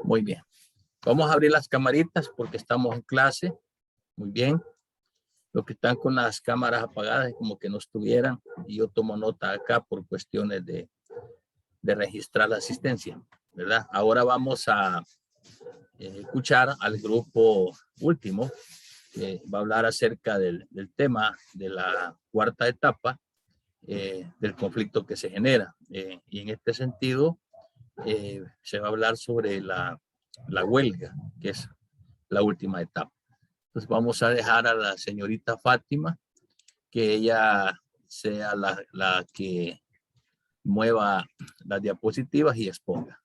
Muy bien. Vamos a abrir las camaritas porque estamos en clase. Muy bien. Los que están con las cámaras apagadas es como que no estuvieran. Y yo tomo nota acá por cuestiones de registrar la asistencia, ¿verdad? Ahora vamos a escuchar al grupo último, que va a hablar acerca del tema de la cuarta etapa del conflicto que se genera. Y en este sentido, se va a hablar sobre la huelga, que es la última etapa. Entonces vamos a dejar a la señorita Fátima, que ella sea la que mueva las diapositivas y exponga.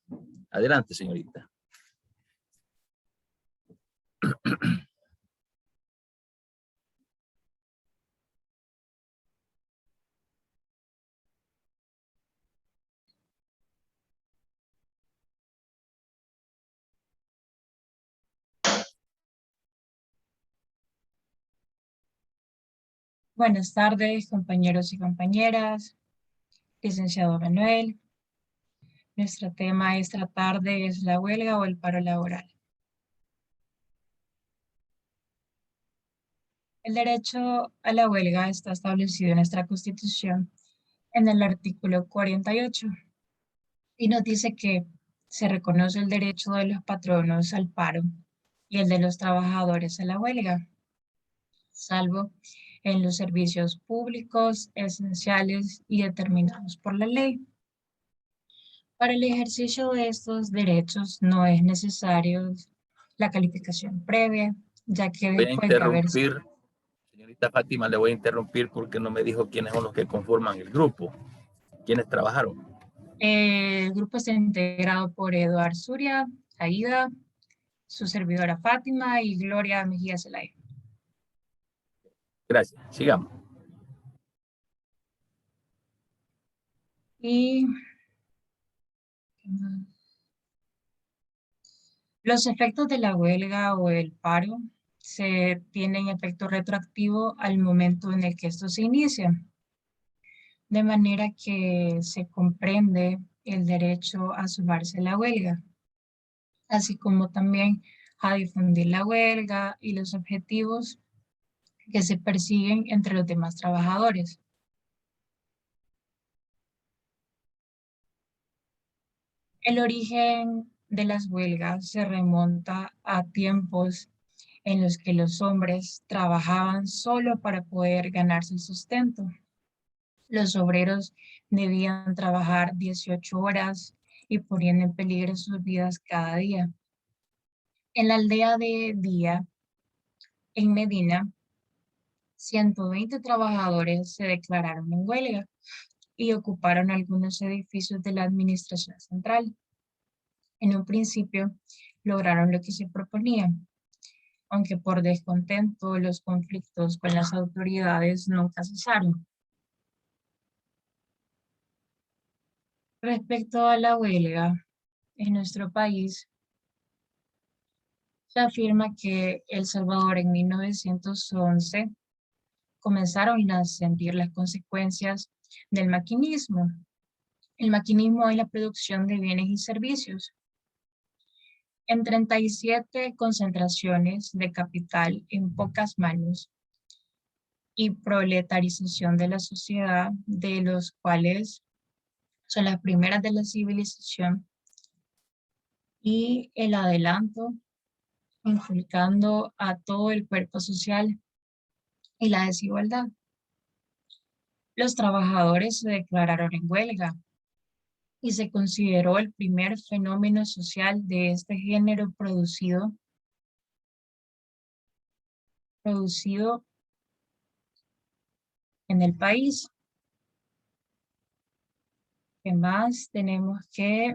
Adelante, señorita. Buenas tardes, compañeros y compañeras, licenciado Manuel. Nuestro tema esta tarde es la huelga o el paro laboral. El derecho a la huelga está establecido en nuestra Constitución en el artículo 48 y nos dice que se reconoce el derecho de los patronos al paro y el de los trabajadores a la huelga, salvo en los servicios públicos esenciales y determinados por la ley. Para el ejercicio de estos derechos no es necesario la calificación previa, ya que Voy a después de haber... interrumpir, señorita Fátima, le voy a interrumpir porque no me dijo quiénes son los que conforman el grupo, quiénes trabajaron. El grupo está integrado por Eduardo Zuria, Aida, su servidora Fátima y Gloria Mejía Zelaya. Gracias, sigamos. Y los efectos de la huelga o el paro se tienen efecto retroactivo al momento en el que esto se inicia, de manera que se comprende el derecho a sumarse a la huelga, así como también a difundir la huelga y los objetivos que se persiguen entre los demás trabajadores. El origen de las huelgas se remonta a tiempos en los que los hombres trabajaban solo para poder ganarse el sustento. Los obreros debían trabajar 18 horas y ponían en peligro sus vidas cada día. En la aldea de Día, en Medina, 120 trabajadores se declararon en huelga y ocuparon algunos edificios de la administración central. En un principio lograron lo que se proponían, aunque por descontento los conflictos con las autoridades nunca cesaron. Respecto a la huelga, en nuestro país se afirma que El Salvador en 1911 comenzaron a sentir las consecuencias del maquinismo. El maquinismo es la producción de bienes y servicios. En 37 concentraciones de capital en pocas manos y proletarización de la sociedad, de los cuales son las primeras de la civilización, y el adelanto inculcando a todo el cuerpo social y la desigualdad. Los trabajadores se declararon en huelga y se consideró el primer fenómeno social de este género producido en el país. ¿Qué más? Tenemos que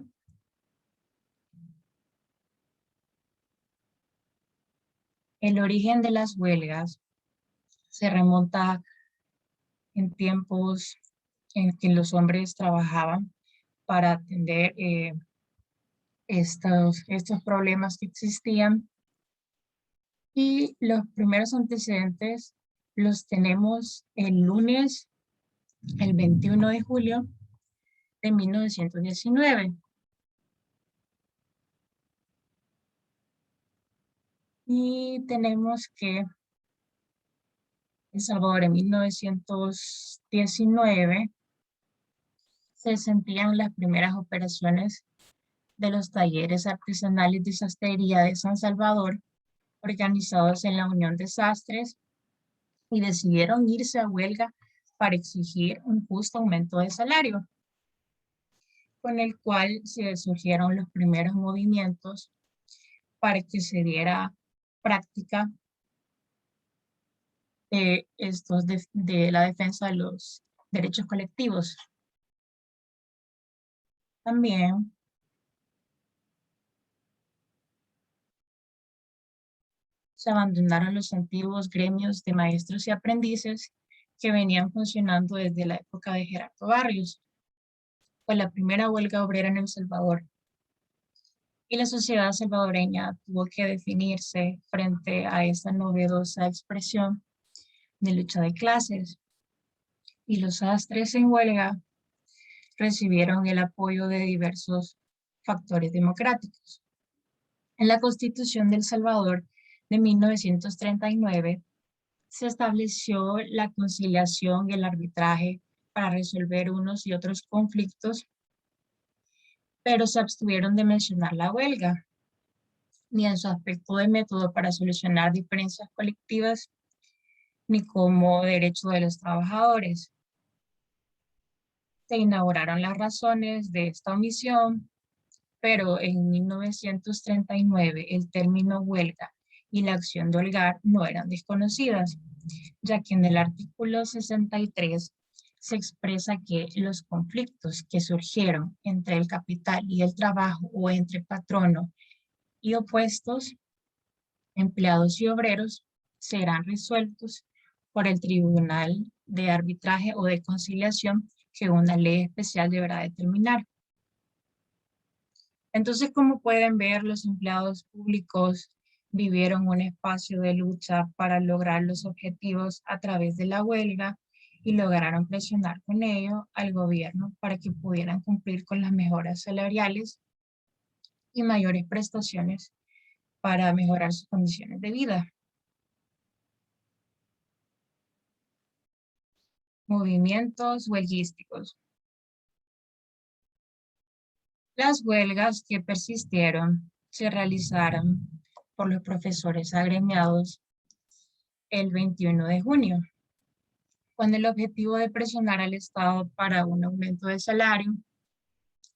el origen de las huelgas se remonta en tiempos en que los hombres trabajaban para atender estos problemas que existían. Y los primeros antecedentes los tenemos el lunes, el 21 de julio de 1919. Y tenemos que El Salvador en 1919 se sentían las primeras operaciones de los talleres artesanales de sastrería de San Salvador, organizados en la Unión de Sastres, y decidieron irse a huelga para exigir un justo aumento de salario, con el cual se surgieron los primeros movimientos para que se diera práctica de la defensa de los derechos colectivos. También se abandonaron los antiguos gremios de maestros y aprendices que venían funcionando desde la época de Gerardo Barrios. Fue la primera huelga obrera en El Salvador y la sociedad salvadoreña tuvo que definirse frente a esta novedosa expresión de lucha de clases, y los sastres en huelga recibieron el apoyo de diversos factores democráticos. En la Constitución de El Salvador de 1939 se estableció la conciliación y el arbitraje para resolver unos y otros conflictos, pero se abstuvieron de mencionar la huelga, ni en su aspecto de método para solucionar diferencias colectivas, ni como derecho de los trabajadores. Se inauguraron las razones de esta omisión, pero en 1939 el término huelga y la acción de holgar no eran desconocidas, ya que en el artículo 63 se expresa que los conflictos que surgieron entre el capital y el trabajo o entre patrono y opuestos, empleados y obreros, serán resueltos por el Tribunal de Arbitraje o de Conciliación que una ley especial deberá determinar. Entonces, como pueden ver, los empleados públicos vivieron un espacio de lucha para lograr los objetivos a través de la huelga y lograron presionar con ello al gobierno para que pudieran cumplir con las mejoras salariales y mayores prestaciones para mejorar sus condiciones de vida. Movimientos huelguísticos. Las huelgas que persistieron se realizaron por los profesores agremiados el 21 de junio, con el objetivo de presionar al Estado para un aumento de salario,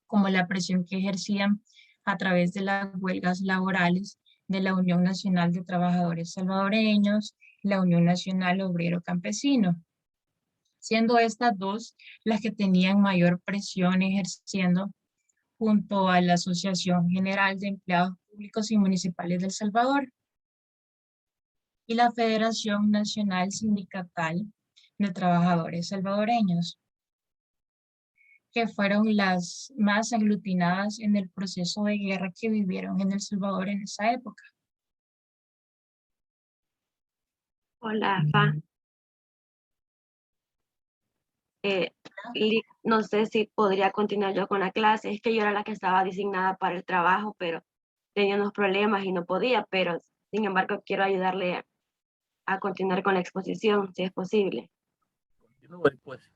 como la presión que ejercían a través de las huelgas laborales de la Unión Nacional de Trabajadores Salvadoreños, la Unión Nacional Obrero Campesino, siendo estas dos las que tenían mayor presión ejerciendo junto a la Asociación General de Empleados Públicos y Municipales de El Salvador y la Federación Nacional Sindicatal de Trabajadores Salvadoreños, que fueron las más aglutinadas en el proceso de guerra que vivieron en El Salvador en esa época. Hola, Fa. No sé si podría continuar yo con la clase. Es que yo era la que estaba designada para el trabajo, pero tenía unos problemas y no podía, pero sin embargo quiero ayudarle a continuar con la exposición, si es posible. Continúe, pues.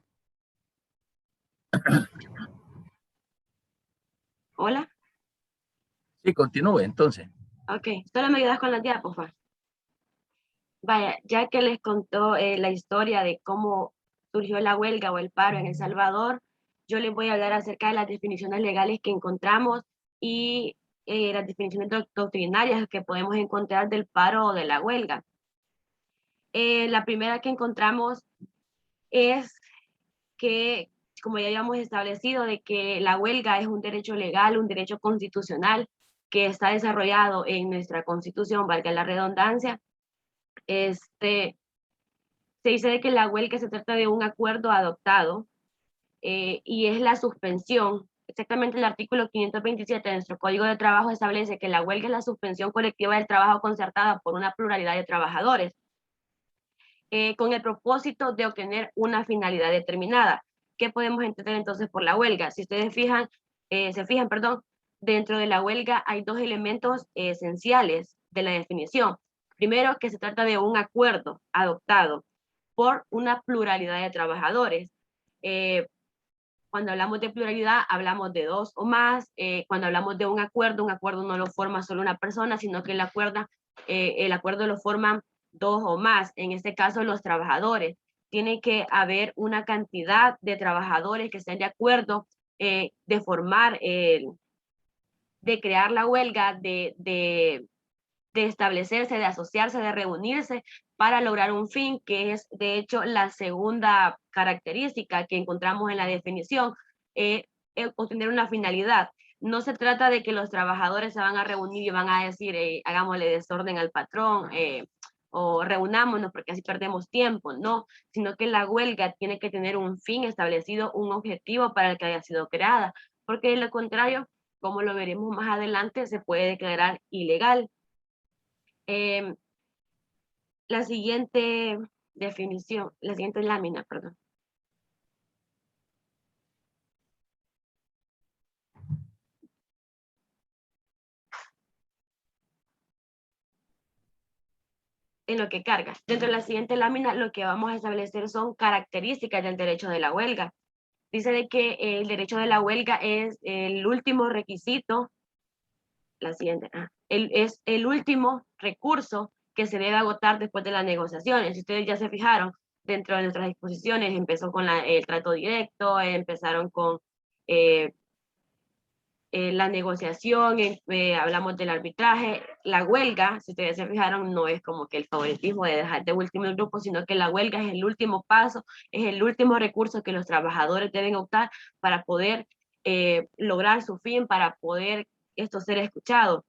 Hola. Sí, continúe entonces. Ok, solo me ayudas con las diapositivas. Vaya, ya que les contó la historia de cómo surgió la huelga o el paro en El Salvador, yo les voy a hablar acerca de las definiciones legales que encontramos y las definiciones doctrinarias que podemos encontrar del paro o de la huelga. La primera que encontramos es que, como ya habíamos establecido, de que la huelga es un derecho legal, un derecho constitucional que está desarrollado en nuestra Constitución, valga la redundancia. Se dice de que la huelga se trata de un acuerdo adoptado y es la suspensión. Exactamente el artículo 527 de nuestro Código de Trabajo establece que la huelga es la suspensión colectiva del trabajo concertada por una pluralidad de trabajadores con el propósito de obtener una finalidad determinada. ¿Qué podemos entender entonces por la huelga? Si ustedes se fijan, dentro de la huelga hay dos elementos esenciales la definición. Primero, que se trata de un acuerdo adoptado por una pluralidad de trabajadores. Cuando hablamos de pluralidad, hablamos de dos o más. Cuando hablamos de un acuerdo no lo forma solo una persona, sino que el acuerdo lo forman dos o más. En este caso, los trabajadores. Tiene que haber una cantidad de trabajadores que estén de acuerdo de formar, de crear la huelga, de establecerse, de asociarse, de reunirse para lograr un fin, que es de hecho la segunda característica que encontramos en la definición, obtener una finalidad. No se trata de que los trabajadores se van a reunir y van a decir, hagámosle desorden al patrón, o reunámonos porque así perdemos tiempo, no, sino que la huelga tiene que tener un fin establecido, un objetivo para el que haya sido creada, porque de lo contrario, como lo veremos más adelante, se puede declarar ilegal. La siguiente definición, la siguiente lámina, perdón. En lo que carga. Dentro de la siguiente lámina, lo que vamos a establecer son características del derecho de la huelga. Dice de que el derecho de la huelga es el último requisito, la siguiente, es el último recurso que se debe agotar después de las negociaciones. Si ustedes ya se fijaron, dentro de nuestras disposiciones empezó con el trato directo, empezaron con la negociación, hablamos del arbitraje, la huelga, si ustedes se fijaron, no es como que el favoritismo de dejar de último el grupo, sino que la huelga es el último paso, es el último recurso que los trabajadores deben optar para poder lograr su fin, para poder esto ser escuchado.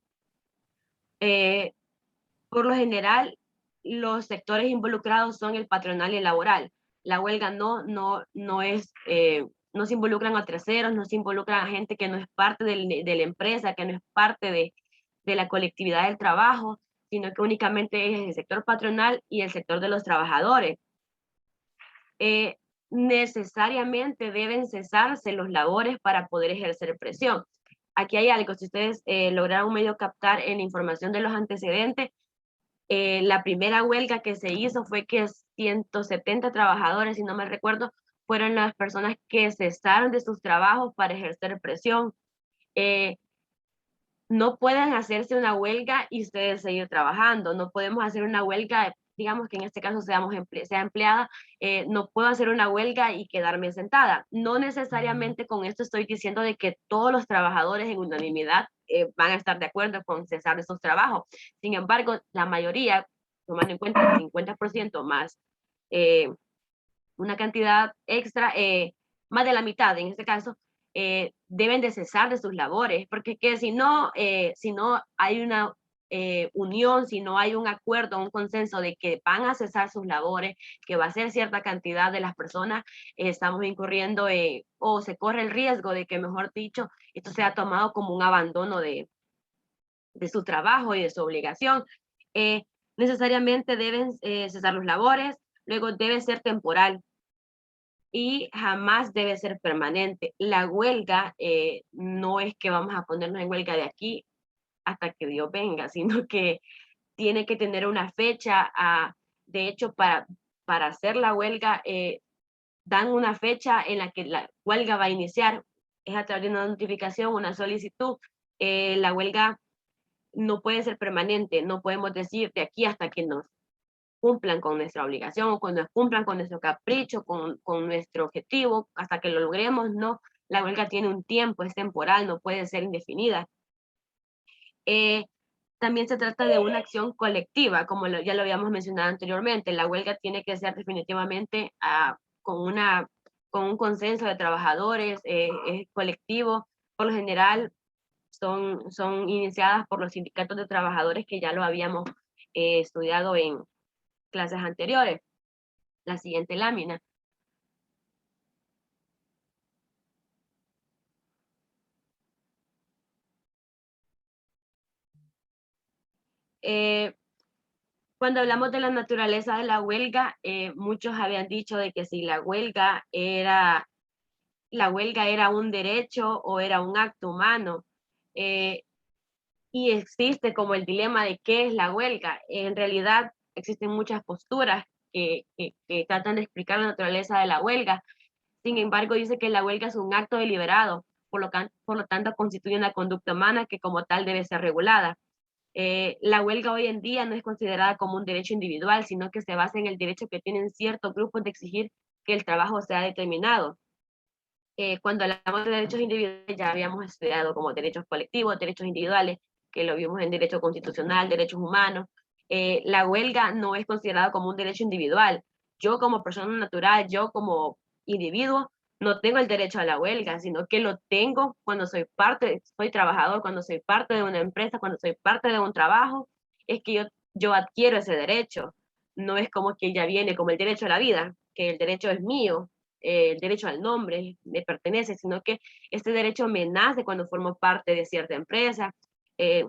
Por lo general, los sectores involucrados son el patronal y el laboral. La huelga no se involucran a terceros, no se involucran a gente que no es parte de la empresa, que no es parte de la colectividad del trabajo, sino que únicamente es el sector patronal y el sector de los trabajadores. Necesariamente deben cesarse los labores para poder ejercer presión. Aquí hay algo, si ustedes lograron medio captar en información de los antecedentes, la primera huelga que se hizo fue que 170 trabajadores, si no me recuerdo, fueron las personas que cesaron de sus trabajos para ejercer presión. No pueden hacerse una huelga y ustedes seguir trabajando. No podemos hacer una huelga, digamos que en este caso sea empleada, no puedo hacer una huelga y quedarme sentada. No necesariamente con esto estoy diciendo de que todos los trabajadores en unanimidad van a estar de acuerdo con cesar de sus trabajos. Sin embargo, la mayoría, tomando en cuenta el 50% más una cantidad extra, más de la mitad en este caso, deben de cesar de sus labores, porque que si no hay una unión, si no hay un acuerdo, un consenso de que van a cesar sus labores, que va a ser cierta cantidad de las personas, estamos incurriendo o se corre el riesgo de que, mejor dicho, esto sea tomado como un abandono de su trabajo y de su obligación. Necesariamente deben cesar los labores, luego debe ser temporal y jamás debe ser permanente. La huelga no es que vamos a ponernos en huelga de aquí hasta que Dios venga, sino que tiene que tener una fecha. De hecho, para hacer la huelga, dan una fecha en la que la huelga va a iniciar. Es a través de una notificación, una solicitud. La huelga no puede ser permanente, no podemos decir de aquí hasta que nos cumplan con nuestra obligación o cuando cumplan con nuestro capricho, con nuestro objetivo, hasta que lo logremos. No, la huelga tiene un tiempo, es temporal, no puede ser indefinida. También se trata de una acción colectiva, como ya lo habíamos mencionado anteriormente. La huelga tiene que ser definitivamente con un consenso de trabajadores, es colectivo. Por lo general son iniciadas por los sindicatos de trabajadores, que ya lo habíamos estudiado en clases anteriores. La siguiente lámina. Cuando hablamos de la naturaleza de la huelga, muchos habían dicho de que si la huelga era un derecho o era un acto humano. y existe como el dilema de qué es la huelga. En realidad existen muchas posturas que tratan de explicar la naturaleza de la huelga. Sin embargo, dice que la huelga es un acto deliberado, por lo tanto constituye una conducta humana que como tal debe ser regulada. La huelga hoy en día no es considerada como un derecho individual, sino que se basa en el derecho que tienen ciertos grupos de exigir que el trabajo sea determinado. Cuando hablamos de derechos individuales, ya habíamos estudiado como derechos colectivos, derechos individuales, que lo vimos en derecho constitucional, derechos humanos. La huelga no es considerada como un derecho individual. Yo como persona natural, yo como individuo, no tengo el derecho a la huelga, sino que lo tengo cuando soy trabajador, cuando soy parte de una empresa, cuando soy parte de un trabajo, es que yo adquiero ese derecho. No es como que ya viene como el derecho a la vida, que el derecho es mío, el derecho al nombre me pertenece, sino que este derecho me nace cuando formo parte de cierta empresa, de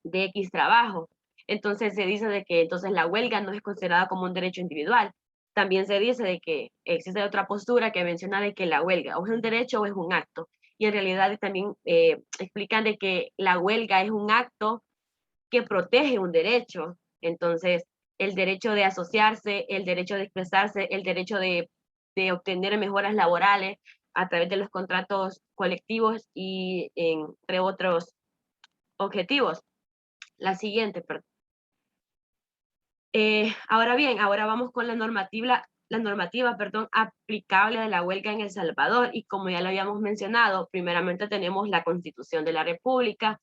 X trabajo. Entonces se dice de que entonces la huelga no es considerada como un derecho individual. También se dice de que existe otra postura que menciona de que la huelga o es un derecho o es un acto. Y en realidad también explican de que la huelga es un acto que protege un derecho. Entonces, el derecho de asociarse, el derecho de expresarse, el derecho de obtener mejoras laborales a través de los contratos colectivos y entre otros objetivos. La siguiente, perdón. Ahora bien, ahora vamos con la normativa, aplicable de la huelga en El Salvador. Y como ya lo habíamos mencionado, primeramente tenemos la Constitución de la República,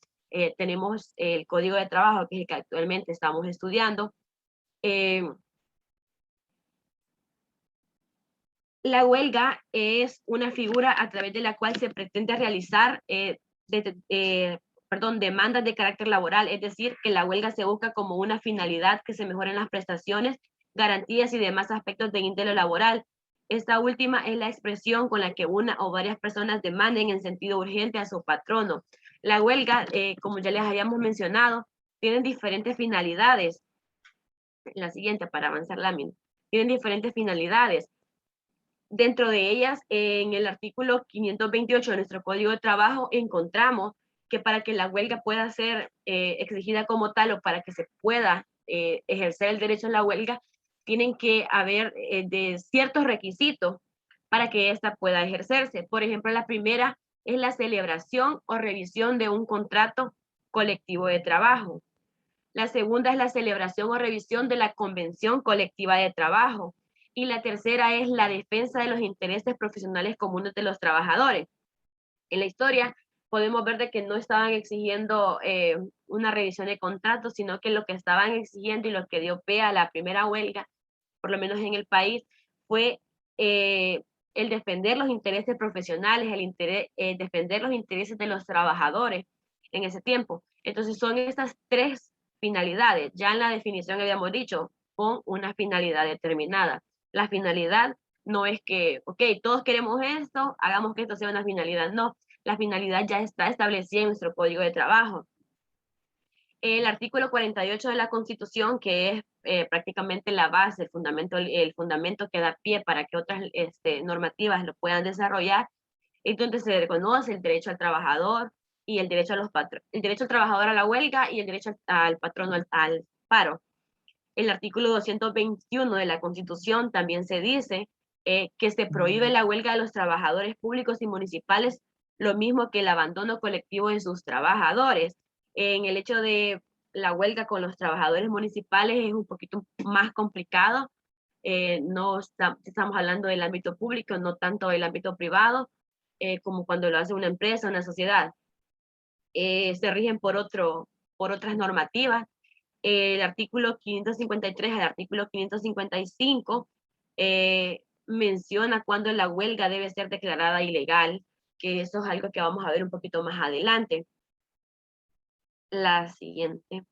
tenemos el Código de Trabajo, que es el que actualmente estamos estudiando. La huelga es una figura a través de la cual se pretende realizar demandas de carácter laboral, es decir, que la huelga se busca como una finalidad que se mejoren las prestaciones, garantías y demás aspectos de índole laboral. Esta última es la expresión con la que una o varias personas demanden en sentido urgente a su patrono. La huelga, como ya les habíamos mencionado, tiene diferentes finalidades. La siguiente, para avanzar la lámina. Tienen diferentes finalidades. Dentro de ellas, en el artículo 528 de nuestro Código de Trabajo, encontramos que para que la huelga pueda ser exigida como tal o para que se pueda ejercer el derecho a la huelga, tienen que haber de ciertos requisitos para que ésta pueda ejercerse. Por ejemplo, la primera es la celebración o revisión de un contrato colectivo de trabajo. La segunda es la celebración o revisión de la convención colectiva de trabajo. Y la tercera es la defensa de los intereses profesionales comunes de los trabajadores. En la historia podemos ver de que no estaban exigiendo una revisión de contratos, sino que lo que estaban exigiendo y lo que dio pie a la primera huelga, por lo menos en el país, fue el defender los intereses profesionales, defender los intereses de los trabajadores en ese tiempo. Entonces son estas tres finalidades. Ya en la definición habíamos dicho, con una finalidad determinada. La finalidad no es que, ok, todos queremos esto, hagamos que esto sea una finalidad. No, la finalidad ya está establecida en nuestro Código de Trabajo. El artículo 48 de la Constitución, que es prácticamente la base, el fundamento que da pie para que otras normativas lo puedan desarrollar, es donde se reconoce el derecho al trabajador y el derecho el derecho al trabajador a la huelga y el derecho al patrono al paro. El artículo 221 de la Constitución también se dice que se prohíbe la huelga de los trabajadores públicos y municipales, lo mismo que el abandono colectivo de sus trabajadores. En el hecho de la huelga con los trabajadores municipales es un poquito más complicado. No estamos hablando del ámbito público, no tanto del ámbito privado, como cuando lo hace una empresa, una sociedad. Se rigen por otras normativas. El artículo 553 al artículo 555 menciona cuándo la huelga debe ser declarada ilegal, que eso es algo que vamos a ver un poquito más adelante. La siguiente.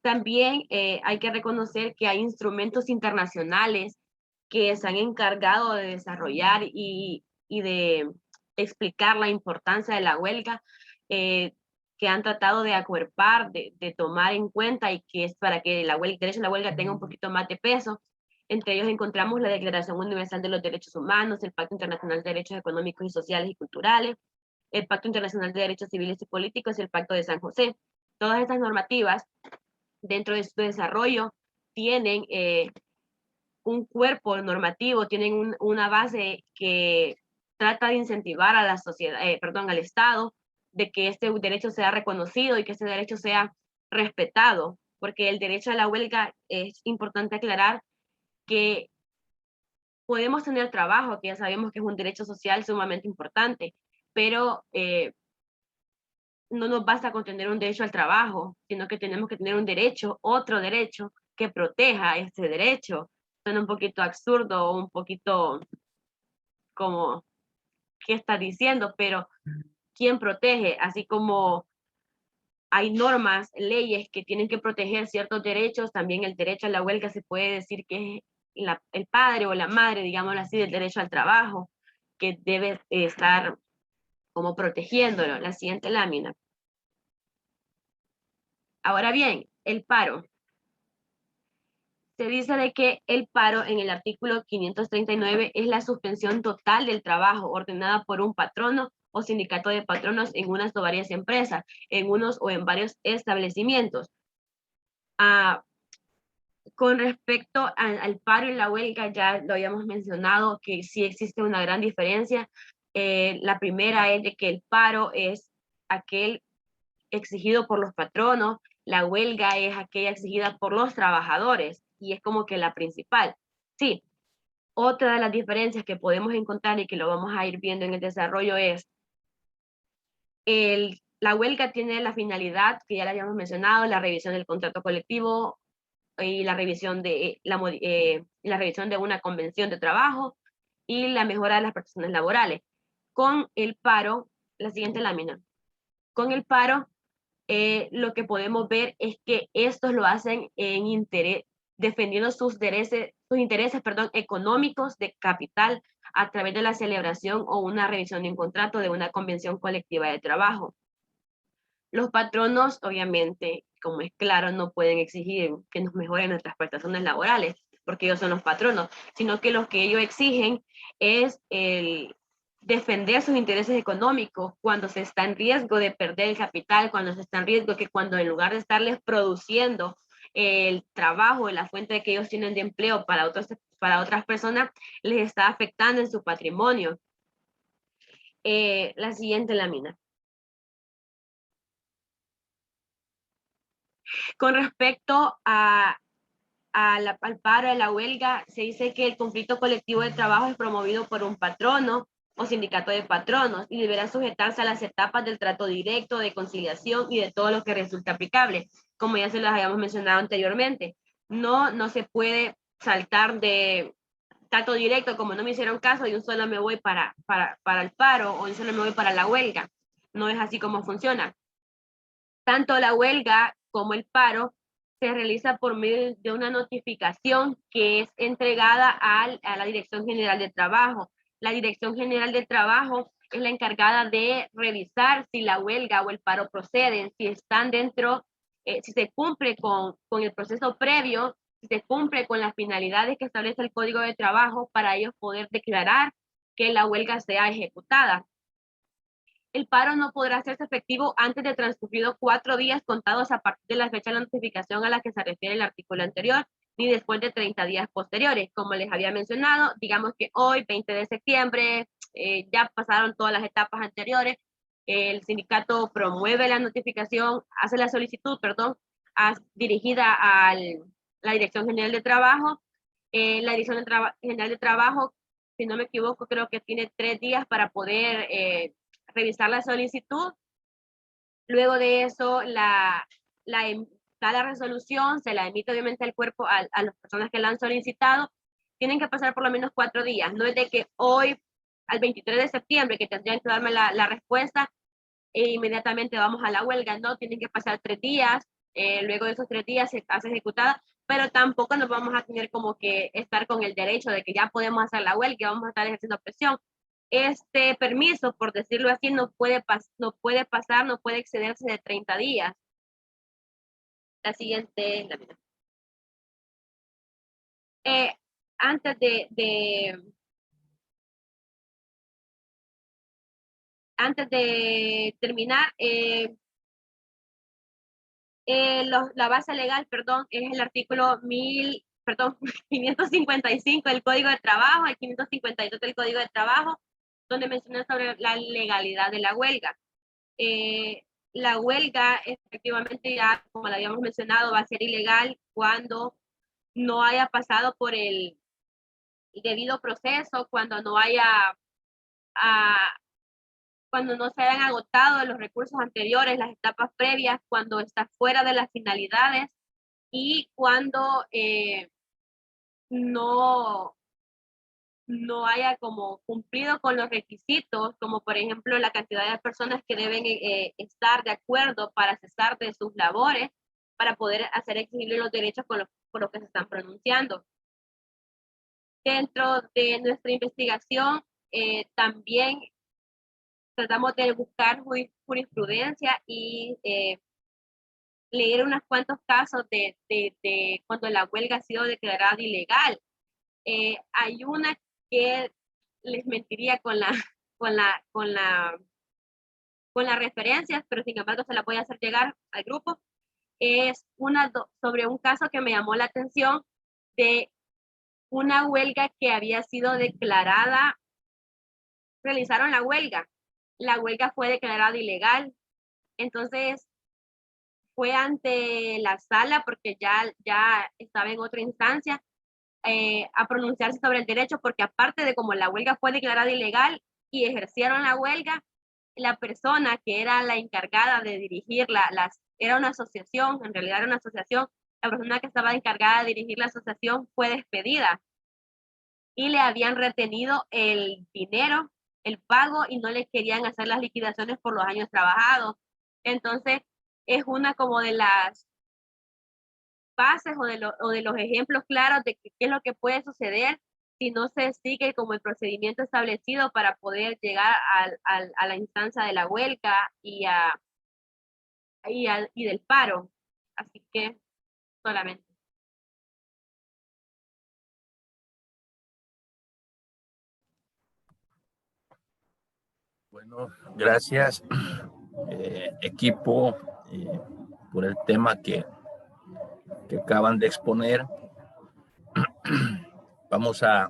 También hay que reconocer que hay instrumentos internacionales que se han encargado de desarrollar y de explicar la importancia de la huelga, que han tratado de acuerpar, de tomar en cuenta y que es para que el derecho a la huelga tenga un poquito más de peso. Entre ellos encontramos la Declaración Universal de los Derechos Humanos, el Pacto Internacional de Derechos Económicos y Sociales y Culturales, el Pacto Internacional de Derechos Civiles y Políticos y el Pacto de San José. todas estas normativas dentro de su desarrollo tienen un cuerpo normativo, tienen una base que trata de incentivar a la sociedad, al Estado, de que este derecho sea reconocido y que este derecho sea respetado, porque el derecho a la huelga es importante aclarar que podemos tener trabajo, que ya sabemos que es un derecho social sumamente importante, pero no nos basta con tener un derecho al trabajo, sino que tenemos que tener un derecho, otro derecho, que proteja este derecho. Suena un poquito absurdo o un poquito como, ¿qué está diciendo? Pero, ¿quién protege? Así como hay normas, leyes que tienen que proteger ciertos derechos, también el derecho a la huelga se puede decir que es el padre o la madre, digámoslo así, del derecho al trabajo, que debe estar como protegiéndolo. La siguiente lámina. Ahora bien, el paro. Se dice de que el paro en el artículo 539 es la suspensión total del trabajo ordenada por un patrono o sindicato de patronos en unas o varias empresas, en unos o en varios establecimientos. Con respecto al paro y la huelga, ya lo habíamos mencionado que sí existe una gran diferencia. La primera es de que el paro es aquel exigido por los patronos, la huelga es aquella exigida por los trabajadores y es como que la principal. Sí, otra de las diferencias que podemos encontrar y que lo vamos a ir viendo en el desarrollo es la huelga tiene la finalidad que ya la habíamos mencionado, la revisión del contrato colectivo y la revisión de la revisión de una convención de trabajo y la mejora de las prestaciones laborales. Con el paro, la siguiente lámina. Con el paro, lo que podemos ver es que estos lo hacen en defendiendo sus intereses económicos de capital a través de la celebración o una revisión de un contrato de una convención colectiva de trabajo. Los patronos, obviamente, como es claro, no pueden exigir que nos mejoren nuestras prestaciones laborales, porque ellos son los patronos, sino que lo que ellos exigen es el defender sus intereses económicos cuando se está en riesgo de perder el capital, cuando se está en riesgo que cuando en lugar de estarles produciendo el trabajo, la fuente que ellos tienen de empleo para otras personas, les está afectando en su patrimonio. La siguiente lámina. Con respecto al paro, a la huelga, se dice que el conflicto colectivo de trabajo es promovido por un patrono o sindicato de patronos y deberá sujetarse a las etapas del trato directo, de conciliación y de todo lo que resulte aplicable, como ya se los habíamos mencionado anteriormente. No se puede saltar de trato directo, como no me hicieron caso, y un solo me voy para el paro o un solo me voy para la huelga. No es así como funciona. Tanto la huelga como el paro se realiza por medio de una notificación que es entregada a la Dirección General de Trabajo. La Dirección General de Trabajo es la encargada de revisar si la huelga o el paro proceden, si están dentro, si se cumple con el proceso previo, si se cumple con las finalidades que establece el Código de Trabajo para ellos poder declarar que la huelga sea ejecutada. El paro no podrá hacerse efectivo antes de transcurridos 4 días contados a partir de la fecha de la notificación a la que se refiere el artículo anterior, ni después de 30 días posteriores. Como les había mencionado, digamos que hoy, 20 de septiembre, ya pasaron todas las etapas anteriores, el sindicato promueve la notificación, hace la solicitud, dirigida a la Dirección General de Trabajo. La Dirección General de Trabajo, si no me equivoco, creo que tiene 3 días para poder revisar la solicitud. Luego de eso, da la resolución, se la emite obviamente al cuerpo, a las personas que la han solicitado. Tienen que pasar por lo menos 4 días. No es de que hoy, al 23 de septiembre, que tendrían que darme la respuesta, e inmediatamente vamos a la huelga. No, tienen que pasar 3 días. Luego de esos 3 días se hace ejecutada, pero tampoco nos vamos a tener como que estar con el derecho de que ya podemos hacer la huelga y vamos a estar ejerciendo presión. Este permiso, por decirlo así, no puede pasar, no puede excederse de 30 días. La siguiente. Antes de terminar, La base legal, perdón, es el artículo 555 del Código de Trabajo, el 552 del Código de Trabajo, donde menciona sobre la legalidad de la huelga. La huelga, efectivamente, ya como la habíamos mencionado, va a ser ilegal cuando no haya pasado por el debido proceso, cuando no cuando no se hayan agotado los recursos anteriores, las etapas previas, cuando está fuera de las finalidades y cuando no haya como cumplido con los requisitos, como por ejemplo la cantidad de personas que deben estar de acuerdo para cesar de sus labores, para poder hacer exigibles los derechos con los que se están pronunciando. Dentro de nuestra investigación, también tratamos de buscar jurisprudencia y leer unos cuantos casos de cuando la huelga ha sido declarada ilegal. Hay una que les mentiría con las referencias, pero sin embargo se la voy a hacer llegar al grupo. Es sobre un caso que me llamó la atención de una huelga que había sido declarada, realizaron la huelga fue declarada ilegal, entonces fue ante la sala porque ya estaba en otra instancia a pronunciarse sobre el derecho, porque aparte de como la huelga fue declarada ilegal y ejercieron la huelga, la persona que era la encargada de dirigirla, era una asociación, en realidad era una asociación, la persona que estaba encargada de dirigir la asociación fue despedida y le habían retenido el dinero, el pago, y no le querían hacer las liquidaciones por los años trabajados. Entonces, es una como de las bases o de los ejemplos claros de qué es lo que puede suceder si no se sigue como el procedimiento establecido para poder llegar a la instancia de la huelga y del paro. Así que solamente. Bueno, gracias equipo por el tema que acaban de exponer. Vamos a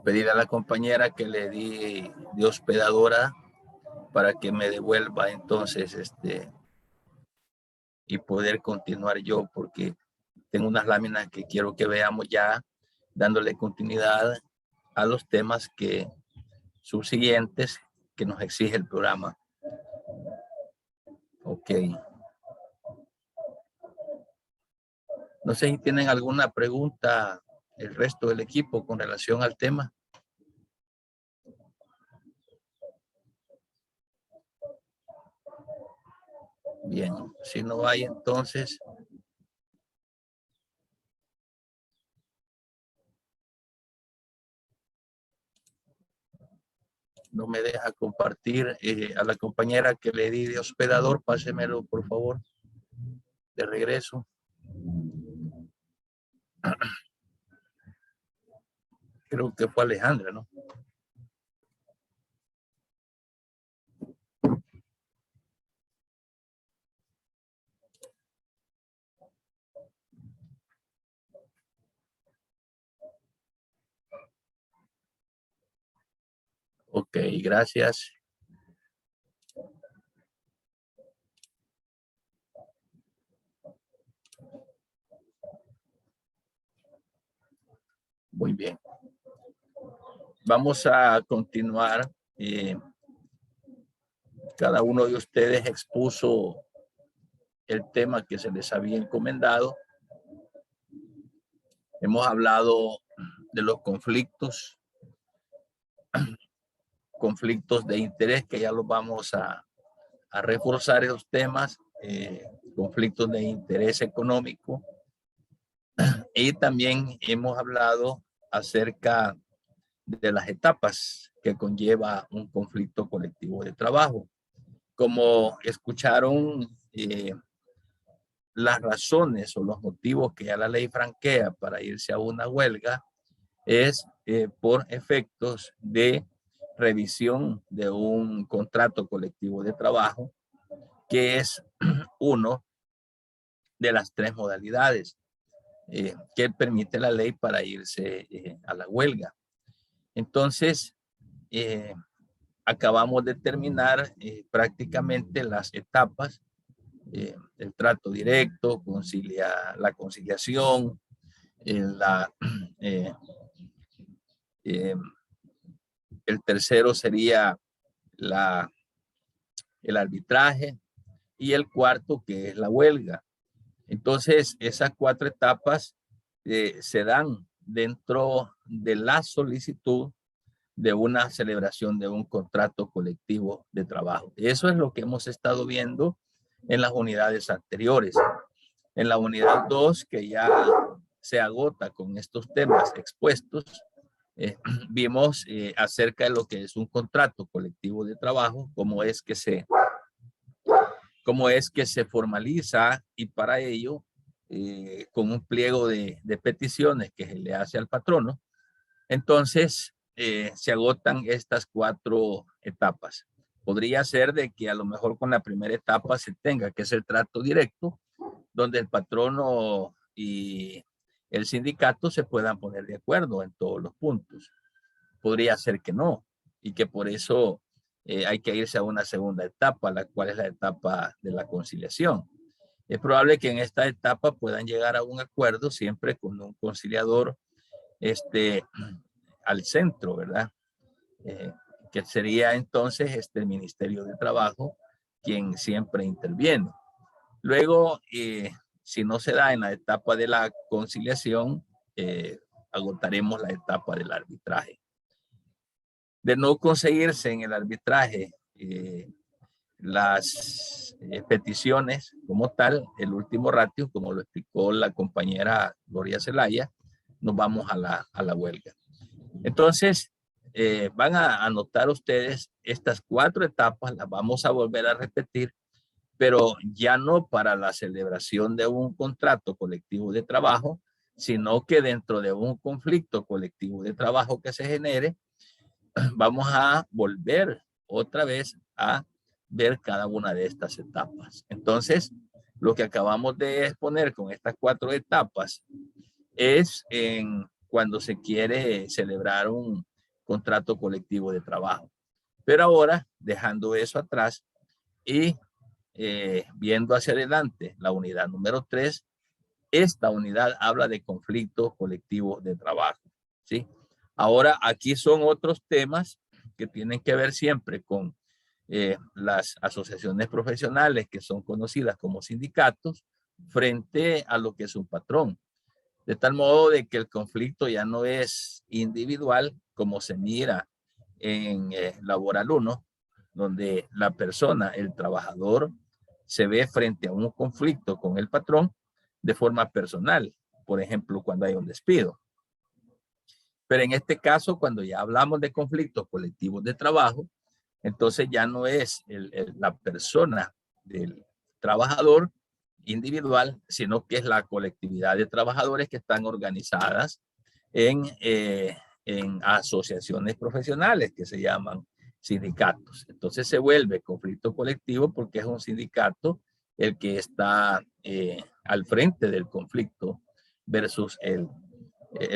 pedir a la compañera que le di de hospedadora para que me devuelva entonces y poder continuar yo, porque tengo unas láminas que quiero que veamos ya dándole continuidad a los temas subsiguientes que nos exige el programa. Ok. No sé si tienen alguna pregunta el resto del equipo con relación al tema. Bien, si no hay, entonces no me deja compartir. A la compañera que le di de hospedador, pásemelo por favor de regreso. Creo que fue Alejandra, ¿no? Ok, gracias. Muy bien. Vamos a continuar. Cada uno de ustedes expuso el tema que se les había encomendado. Hemos hablado de los conflictos de interés, que ya los vamos a reforzar esos temas, conflictos de interés económico. Y también hemos hablado acerca de las etapas que conlleva un conflicto colectivo de trabajo. Como escucharon, las razones o los motivos que ya la ley franquea para irse a una huelga es por efectos de revisión de un contrato colectivo de trabajo, que es uno de las 3 modalidades que permite la ley para irse a la huelga. Entonces, acabamos de terminar prácticamente las etapas, el trato directo, la conciliación, el tercero sería el arbitraje y el cuarto que es la huelga. Entonces, esas 4 etapas se dan dentro de la solicitud de una celebración de un contrato colectivo de trabajo. Eso es lo que hemos estado viendo en las unidades anteriores. En la unidad 2, que ya se agota con estos temas expuestos, vimos acerca de lo que es un contrato colectivo de trabajo, cómo es que se formaliza, y para ello, con un pliego de peticiones que se le hace al patrono, entonces se agotan estas 4 etapas. Podría ser de que a lo mejor con la primera etapa se tenga que hacer trato directo, donde el patrono y el sindicato se puedan poner de acuerdo en todos los puntos. Podría ser que no, y que por eso hay que irse a una segunda etapa, la cual es la etapa de la conciliación. Es probable que en esta etapa puedan llegar a un acuerdo siempre con un conciliador al centro, ¿verdad? Que sería entonces el Ministerio de Trabajo quien siempre interviene. Luego, si no se da en la etapa de la conciliación, agotaremos la etapa del arbitraje. De no conseguirse en el arbitraje las peticiones como tal, el último ratio, como lo explicó la compañera Gloria Zelaya, nos vamos a la huelga. Entonces, van a anotar ustedes estas 4 etapas, las vamos a volver a repetir, pero ya no para la celebración de un contrato colectivo de trabajo, sino que dentro de un conflicto colectivo de trabajo que se genere, vamos a volver otra vez a ver cada una de estas etapas. Entonces, lo que acabamos de exponer con estas 4 etapas es cuando se quiere celebrar un contrato colectivo de trabajo. Pero ahora, dejando eso atrás y viendo hacia adelante la unidad número 3, esta unidad habla de conflictos colectivos de trabajo, ¿sí? Ahora, aquí son otros temas que tienen que ver siempre con las asociaciones profesionales, que son conocidas como sindicatos, frente a lo que es un patrón. De tal modo de que el conflicto ya no es individual, como se mira en Laboral 1, donde la persona, el trabajador, se ve frente a un conflicto con el patrón de forma personal, por ejemplo, cuando hay un despido. Pero en este caso, cuando ya hablamos de conflictos colectivos de trabajo, entonces ya no es la persona del trabajador individual, sino que es la colectividad de trabajadores que están organizadas en asociaciones profesionales que se llaman sindicatos. Entonces se vuelve conflicto colectivo porque es un sindicato el que está al frente del conflicto versus el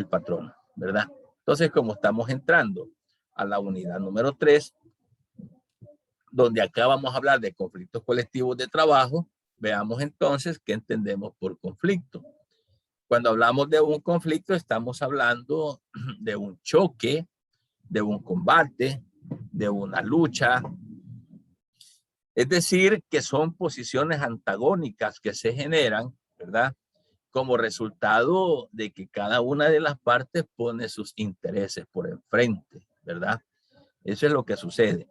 patrón, ¿verdad? Entonces, como estamos entrando a la unidad número 3, donde acá vamos a hablar de conflictos colectivos de trabajo, veamos entonces qué entendemos por conflicto. Cuando hablamos de un conflicto, estamos hablando de un choque, de un combate, de una lucha. Es decir, que son posiciones antagónicas que se generan, ¿verdad? Como resultado de que cada una de las partes pone sus intereses por enfrente, ¿verdad? Eso es lo que sucede.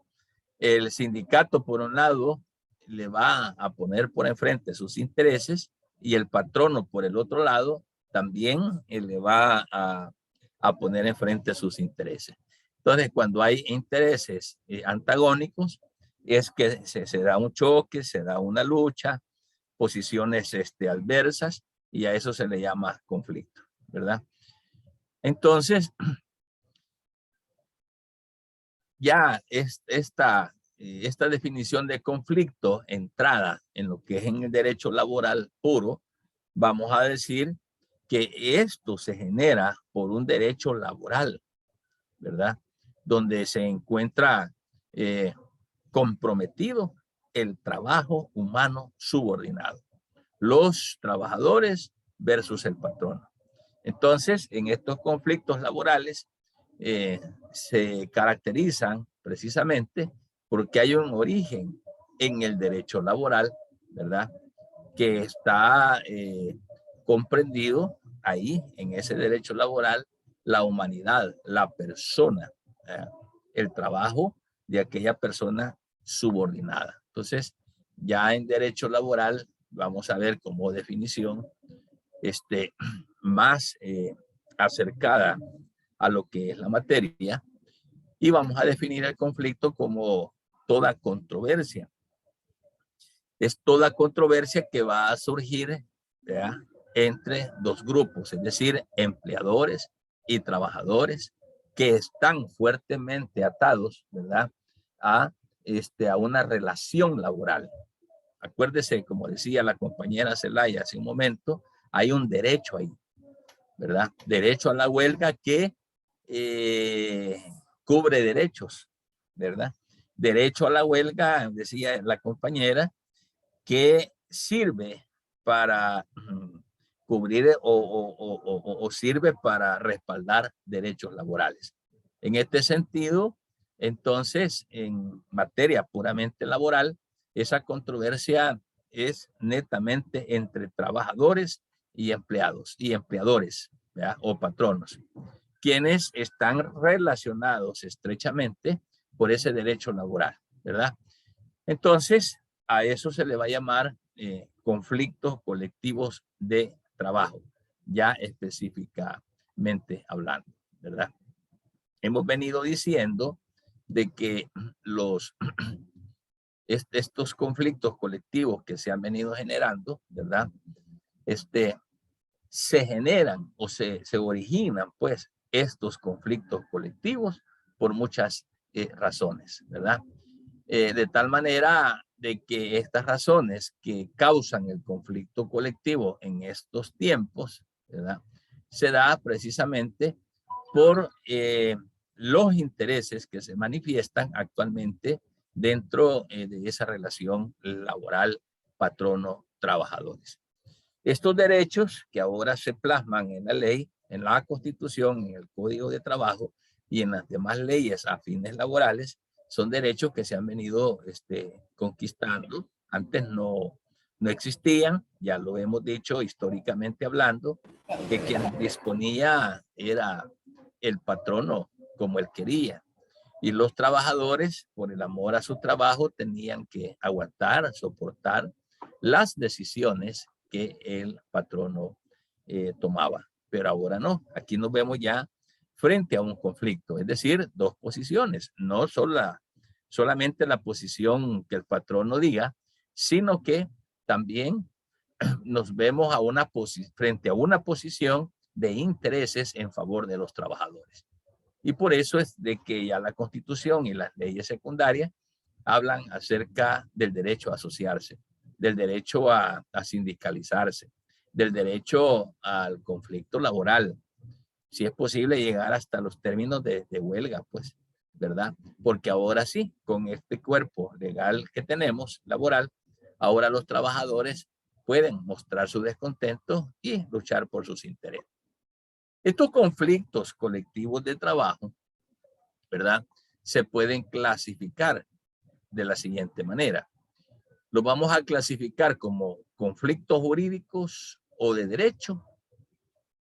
El sindicato, por un lado, le va a poner por enfrente sus intereses, y el patrono, por el otro lado, también le va a poner enfrente sus intereses. Entonces, cuando hay intereses antagónicos, es que se da un choque, se da una lucha, posiciones adversas, y a eso se le llama conflicto, ¿verdad? Entonces, ya esta esta definición de conflicto, entrada en lo que es en el derecho laboral puro, vamos a decir que esto se genera por un derecho laboral, ¿verdad? Donde se encuentra comprometido el trabajo humano subordinado. Los trabajadores versus el patrón. Entonces, en estos conflictos laborales se caracterizan precisamente porque hay un origen en el derecho laboral, ¿verdad? Que está comprendido ahí, en ese derecho laboral, la humanidad, la persona, el trabajo de aquella persona subordinada. Entonces, ya en derecho laboral, vamos a ver como definición más acercada a lo que es la materia, y vamos a definir el conflicto como toda controversia. Es toda controversia que va a surgir, ¿verdad?, entre dos grupos, es decir, empleadores y trabajadores que están fuertemente atados, ¿verdad?, a una relación laboral. Acuérdese, como decía la compañera Celaya hace un momento, hay un derecho ahí, ¿verdad? Derecho a la huelga que cubre derechos, ¿verdad? Derecho a la huelga, decía la compañera, que sirve para cubrir o sirve para respaldar derechos laborales. En este sentido, entonces, en materia puramente laboral, esa controversia es netamente entre trabajadores y empleados y empleadores, ¿verdad?, o patronos, quienes están relacionados estrechamente por ese derecho laboral, ¿verdad? Entonces, a eso se le va a llamar conflictos colectivos de trabajo, ya específicamente hablando, ¿verdad? Hemos venido diciendo de que estos conflictos colectivos que se han venido generando, ¿verdad? Se generan o se originan, pues, estos conflictos colectivos por muchas razones, ¿verdad? De tal manera de que estas razones que causan el conflicto colectivo en estos tiempos, ¿verdad?, se da precisamente por los intereses que se manifiestan actualmente dentro de esa relación laboral patrono-trabajadores. Estos derechos que ahora se plasman en la ley, en la Constitución, en el Código de Trabajo y en las demás leyes a fines laborales, son derechos que se han venido conquistando. Antes no existían, ya lo hemos dicho históricamente hablando, que quien disponía era el patrono como él quería. Y los trabajadores, por el amor a su trabajo, tenían que aguantar, soportar las decisiones que el patrono tomaba. Pero ahora no, aquí nos vemos ya frente a un conflicto, es decir, dos posiciones, no solamente la posición que el patrono diga, sino que también nos vemos frente a una posición de intereses en favor de los trabajadores. Y por eso es de que ya la Constitución y las leyes secundarias hablan acerca del derecho a asociarse, del derecho a sindicalizarse, del derecho al conflicto laboral. Si es posible llegar hasta los términos de huelga, pues, ¿verdad? Porque ahora sí, con este cuerpo legal que tenemos, laboral, ahora los trabajadores pueden mostrar su descontento y luchar por sus intereses. Estos conflictos colectivos de trabajo, ¿verdad?, se pueden clasificar de la siguiente manera. Los vamos a clasificar como conflictos jurídicos o de derecho,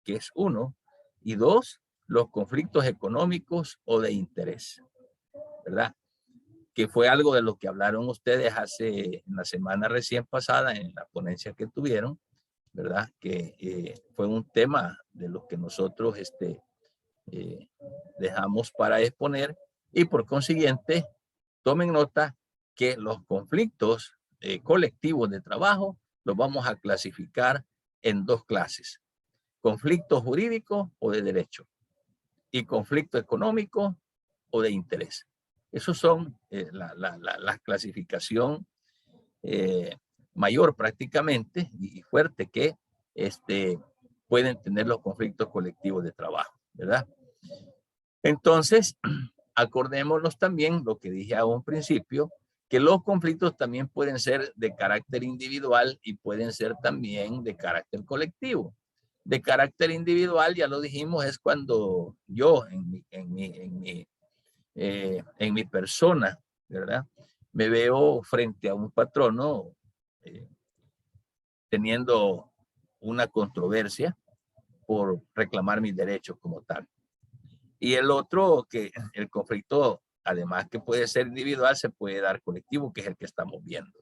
que es uno, y dos, los conflictos económicos o de interés, ¿verdad? Que fue algo de lo que hablaron ustedes en la semana recién pasada en la ponencia que tuvieron, ¿verdad? Que fue un tema de los que nosotros dejamos para exponer, y por consiguiente tomen nota que los conflictos colectivos de trabajo los vamos a clasificar en dos clases: conflicto jurídico o de derecho y conflicto económico o de interés. Esos son la clasificación mayor prácticamente y fuerte que pueden tener los conflictos colectivos de trabajo, ¿verdad? Entonces, acordémonos también lo que dije a un principio, que los conflictos también pueden ser de carácter individual y pueden ser también de carácter colectivo. De carácter individual, ya lo dijimos, es cuando yo en mi persona, ¿verdad? Me veo frente a un patrono teniendo una controversia por reclamar mis derechos como tal. Y el otro, que el conflicto, además que puede ser individual, se puede dar colectivo, que es el que estamos viendo,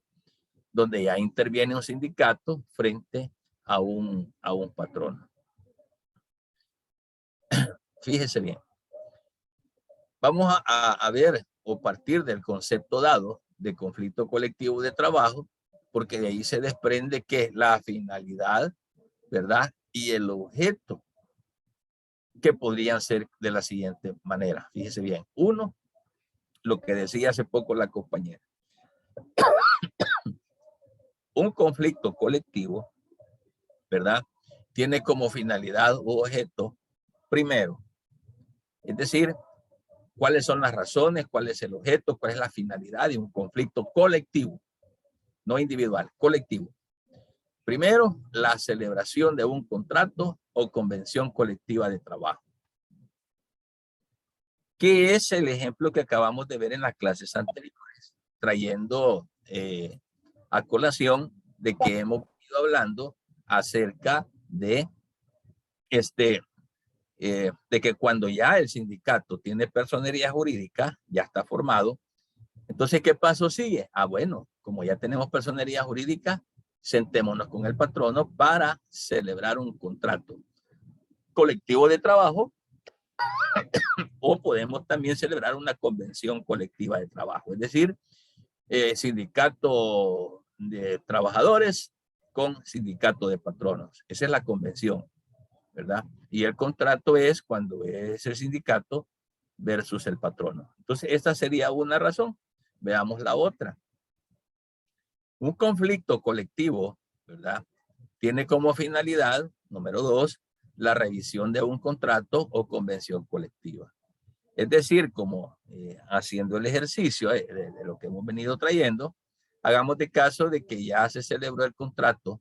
donde ya interviene un sindicato frente a un patrono. Fíjese bien. Vamos a ver o partir del concepto dado de conflicto colectivo de trabajo, porque de ahí se desprende que la finalidad, ¿verdad? Y el objeto, que podrían ser de la siguiente manera. Fíjese bien. Uno, lo que decía hace poco la compañera. Un conflicto colectivo, ¿verdad? Tiene como finalidad u objeto, primero, es decir, cuáles son las razones, cuál es el objeto, cuál es la finalidad de un conflicto colectivo, no individual, colectivo. Primero, la celebración de un contrato o convención colectiva de trabajo, que es el ejemplo que acabamos de ver en las clases anteriores, trayendo a colación de que hemos ido hablando acerca de de que cuando ya el sindicato tiene personería jurídica, ya está formado. Entonces, ¿qué paso sigue? Bueno, como ya tenemos personería jurídica, sentémonos con el patrono para celebrar un contrato colectivo de trabajo o podemos también celebrar una convención colectiva de trabajo. Es decir, sindicato de trabajadores con sindicato de patronos. Esa es la convención, ¿verdad? Y el contrato es cuando es el sindicato versus el patrono. Entonces, esta sería una razón. Veamos la otra. Un conflicto colectivo, ¿verdad? Tiene como finalidad, número 2, la revisión de un contrato o convención colectiva. Es decir, como haciendo el ejercicio de lo que hemos venido trayendo, hagamos de caso de que ya se celebró el contrato,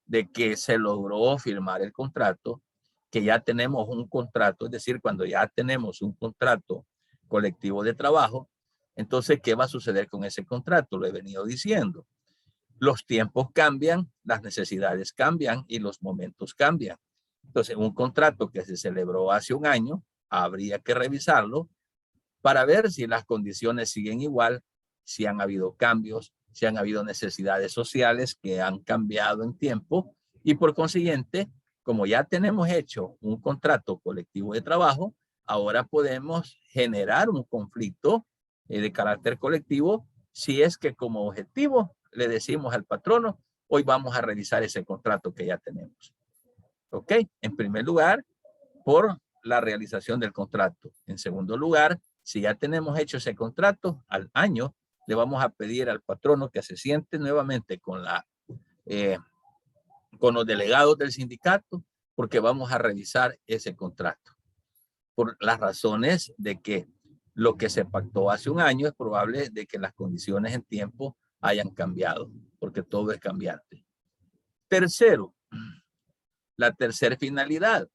de que se logró firmar el contrato, que ya tenemos un contrato, es decir, cuando ya tenemos un contrato colectivo de trabajo, entonces, ¿qué va a suceder con ese contrato? Lo he venido diciendo. Los tiempos cambian, las necesidades cambian y los momentos cambian. Entonces, un contrato que se celebró hace un año, habría que revisarlo para ver si las condiciones siguen igual, si han habido cambios, si han habido necesidades sociales que han cambiado en tiempo y por consiguiente, como ya tenemos hecho un contrato colectivo de trabajo, ahora podemos generar un conflicto de carácter colectivo si es que como objetivo le decimos al patrono, hoy vamos a revisar ese contrato que ya tenemos. ¿Ok? En primer lugar, por la realización del contrato. En segundo lugar, si ya tenemos hecho ese contrato, al año le vamos a pedir al patrono que se siente nuevamente con los delegados del sindicato, porque vamos a revisar ese contrato. Por las razones de que lo que se pactó hace un año es probable de que las condiciones en tiempo hayan cambiado, porque todo es cambiante. Tercero, la tercera finalidad.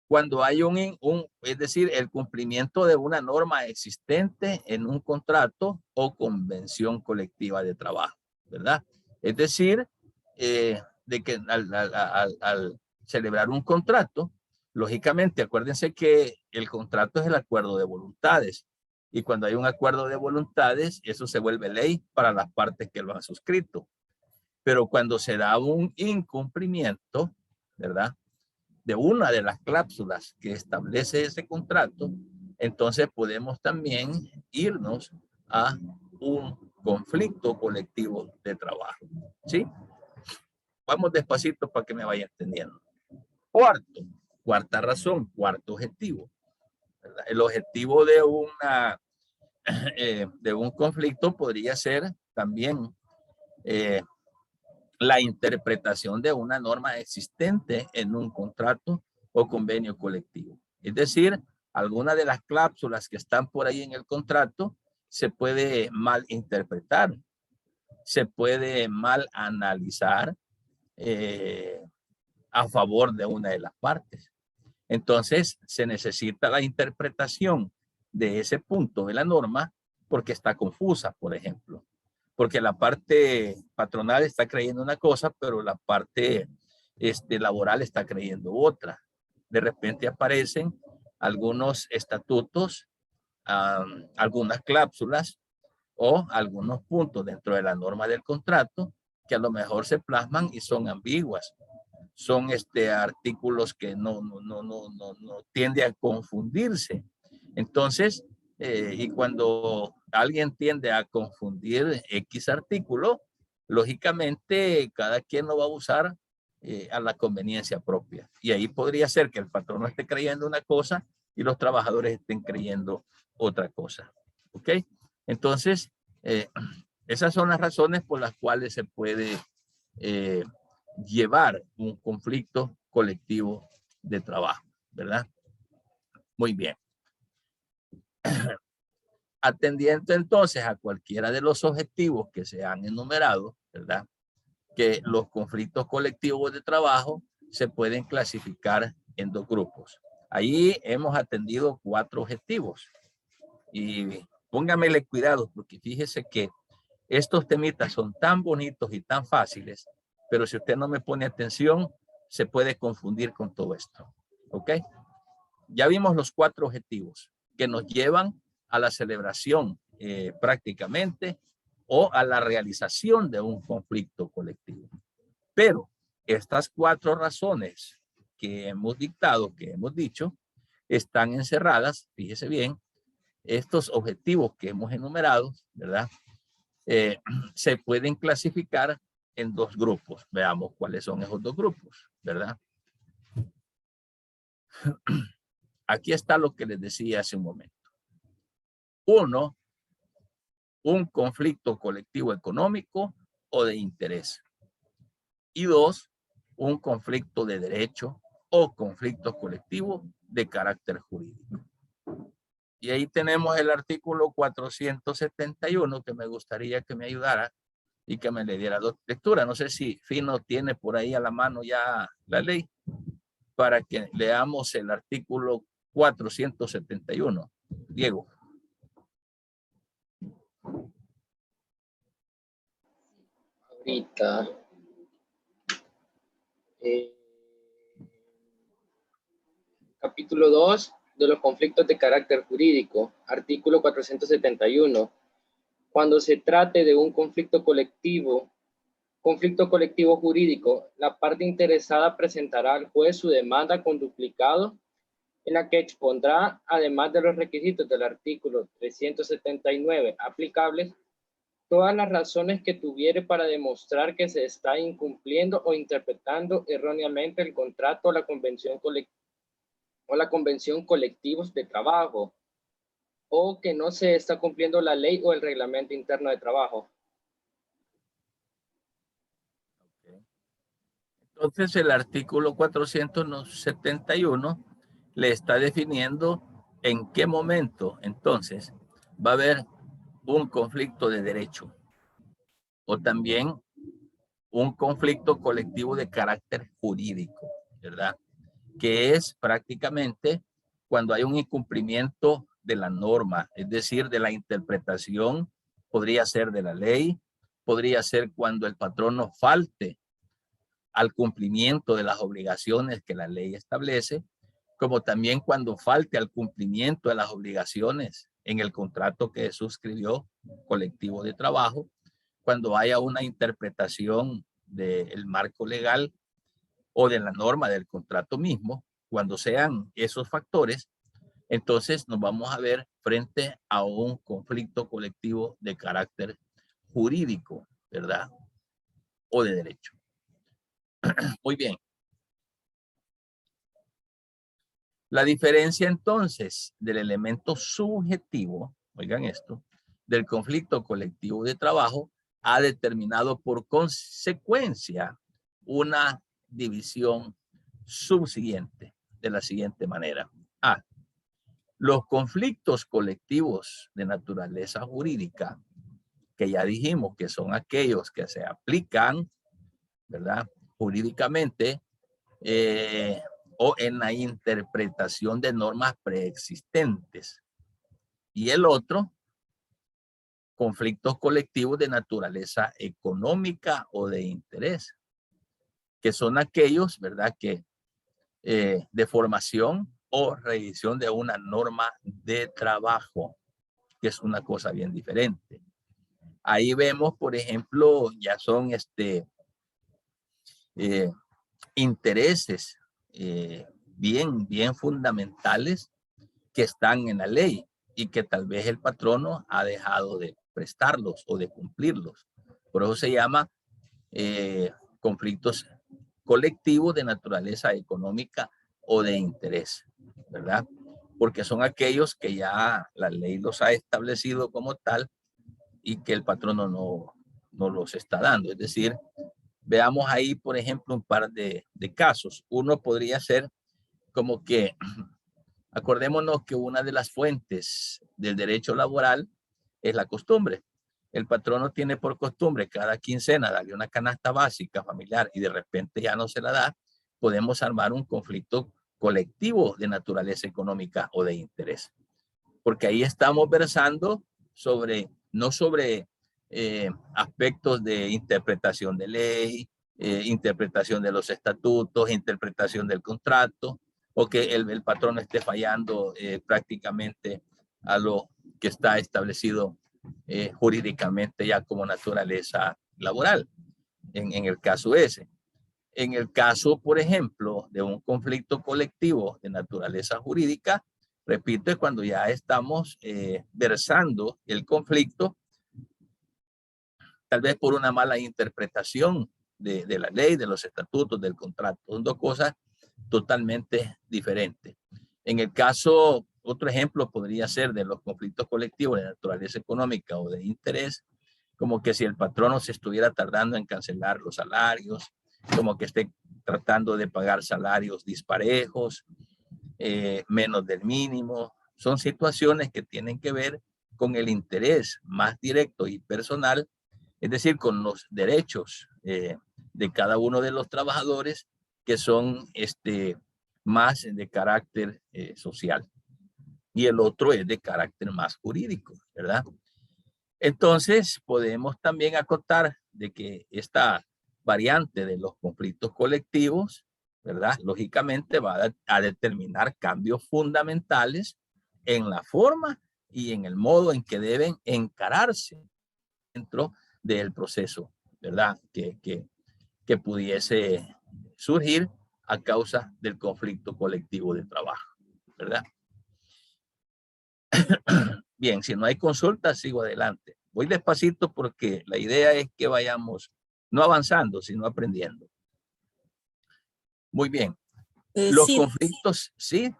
Cuando hay es decir, el cumplimiento de una norma existente en un contrato o convención colectiva de trabajo, ¿verdad? Es decir, de que al celebrar un contrato, lógicamente, acuérdense que el contrato es el acuerdo de voluntades y cuando hay un acuerdo de voluntades, eso se vuelve ley para las partes que lo han suscrito. Pero cuando se da un incumplimiento, ¿verdad?, de una de las cláusulas que establece ese contrato, entonces podemos también irnos a un conflicto colectivo de trabajo. ¿Sí? Vamos despacito para que me vaya entendiendo. Cuarta razón, cuarto objetivo, ¿verdad? El objetivo de de un conflicto podría ser también la interpretación de una norma existente en un contrato o convenio colectivo. Es decir, alguna de las cláusulas que están por ahí en el contrato se puede mal interpretar, se puede mal analizar a favor de una de las partes. Entonces, se necesita la interpretación de ese punto de la norma porque está confusa, por ejemplo. Porque la parte patronal está creyendo una cosa, pero la parte laboral está creyendo otra. De repente aparecen algunos estatutos, algunas cláusulas o algunos puntos dentro de la norma del contrato que a lo mejor se plasman y son ambiguas. Son artículos que no tiende a confundirse. Entonces, y cuando alguien tiende a confundir X artículo, lógicamente cada quien lo va a usar a la conveniencia propia. Y ahí podría ser que el patrón esté creyendo una cosa y los trabajadores estén creyendo otra cosa. ¿Ok? Entonces, esas son las razones por las cuales se puede llevar un conflicto colectivo de trabajo, ¿verdad? Muy bien. Atendiendo entonces a cualquiera de los objetivos que se han enumerado, ¿verdad? Que los conflictos colectivos de trabajo se pueden clasificar en dos grupos. Ahí hemos atendido 4 objetivos y póngamele cuidado porque fíjese que estos temitas son tan bonitos y tan fáciles, pero si usted no me pone atención, se puede confundir con todo esto. ¿Ok? Ya vimos los 4 objetivos que nos llevan a la celebración prácticamente o a la realización de un conflicto colectivo. Pero estas 4 razones que hemos dictado, que hemos dicho, están encerradas, fíjese bien, estos objetivos que hemos enumerado, ¿verdad? Se pueden clasificar en 2 grupos. Veamos cuáles son esos 2 grupos, ¿verdad? Aquí está lo que les decía hace un momento. 1, un conflicto colectivo económico o de interés. Y 2, un conflicto de derecho o conflicto colectivo de carácter jurídico. Y ahí tenemos el artículo 471 que me gustaría que me ayudara y que me le diera lectura. No sé si Fino tiene por ahí a la mano ya la ley para que leamos el artículo 471. Diego. Ahorita. Capítulo 2 de los conflictos de carácter jurídico, artículo 471. Cuando se trate de un conflicto colectivo jurídico, la parte interesada presentará al juez su demanda con duplicado en la que expondrá, además de los requisitos del artículo 379 aplicables, todas las razones que tuviere para demostrar que se está incumpliendo o interpretando erróneamente el contrato o la convención colectivos de trabajo, o que no se está cumpliendo la ley o el reglamento interno de trabajo. Entonces el artículo 471 le está definiendo en qué momento entonces va a haber un conflicto de derecho o también un conflicto colectivo de carácter jurídico, ¿verdad? Que es prácticamente cuando hay un incumplimiento de la norma, es decir, de la interpretación, podría ser de la ley, podría ser cuando el patrón no falte al cumplimiento de las obligaciones que la ley establece, como también cuando falte al cumplimiento de las obligaciones en el contrato que suscribió colectivo de trabajo, cuando haya una interpretación del marco legal o de la norma del contrato mismo, cuando sean esos factores, entonces nos vamos a ver frente a un conflicto colectivo de carácter jurídico, ¿verdad? O de derecho. Muy bien. La diferencia entonces del elemento subjetivo oigan esto, del conflicto colectivo de trabajo ha determinado por consecuencia una división subsiguiente de la siguiente manera. A. Los conflictos colectivos de naturaleza jurídica, que ya dijimos que son aquellos que se aplican, ¿verdad? Jurídicamente o en la interpretación de normas preexistentes. Y el otro, conflictos colectivos de naturaleza económica o de interés, que son aquellos, ¿verdad? Que de formación o revisión de una norma de trabajo, que es una cosa bien diferente. Ahí vemos, por ejemplo, ya son intereses bien fundamentales que están en la ley y que tal vez el patrono ha dejado de prestarlos o de cumplirlos. Por eso se llama conflictos colectivos de naturaleza económica o de interés, ¿verdad? Porque son aquellos que ya la ley los ha establecido como tal y que el patrono no los está dando. Es decir, veamos ahí, por ejemplo, un par de casos. Uno podría ser como que, acordémonos que una de las fuentes del derecho laboral es la costumbre. El patrono tiene por costumbre cada quincena darle una canasta básica familiar y de repente ya no se la da, podemos armar un conflicto colectivo de naturaleza económica o de interés. Porque ahí estamos versando sobre, no sobre aspectos de interpretación de ley, interpretación de los estatutos, interpretación del contrato, o que el patrón esté fallando prácticamente a lo que está establecido jurídicamente ya como naturaleza laboral, en el caso ese. En el caso, por ejemplo, de un conflicto colectivo de naturaleza jurídica, repito, es cuando ya estamos versando el conflicto, tal vez por una mala interpretación de la ley, de los estatutos, del contrato. Son dos cosas totalmente diferentes. En el caso, otro ejemplo podría ser de los conflictos colectivos de naturaleza económica o de interés, como que si el patrono se estuviera tardando en cancelar los salarios, como que esté tratando de pagar salarios disparejos, menos del mínimo. Son situaciones que tienen que ver con el interés más directo y personal, es decir, con los derechos de cada uno de los trabajadores que son más de carácter social. Y el otro es de carácter más jurídico, ¿verdad? Entonces, podemos también acotar de que esta variante de los conflictos colectivos, ¿verdad? Lógicamente va a determinar cambios fundamentales en la forma y en el modo en que deben encararse dentro del proceso, ¿verdad? Que pudiese surgir a causa del conflicto colectivo de trabajo, ¿verdad? Bien, si no hay consulta, sigo adelante. Voy despacito porque la idea es que vayamos no avanzando, sino aprendiendo. Muy bien. Los Sí, conflictos, sí.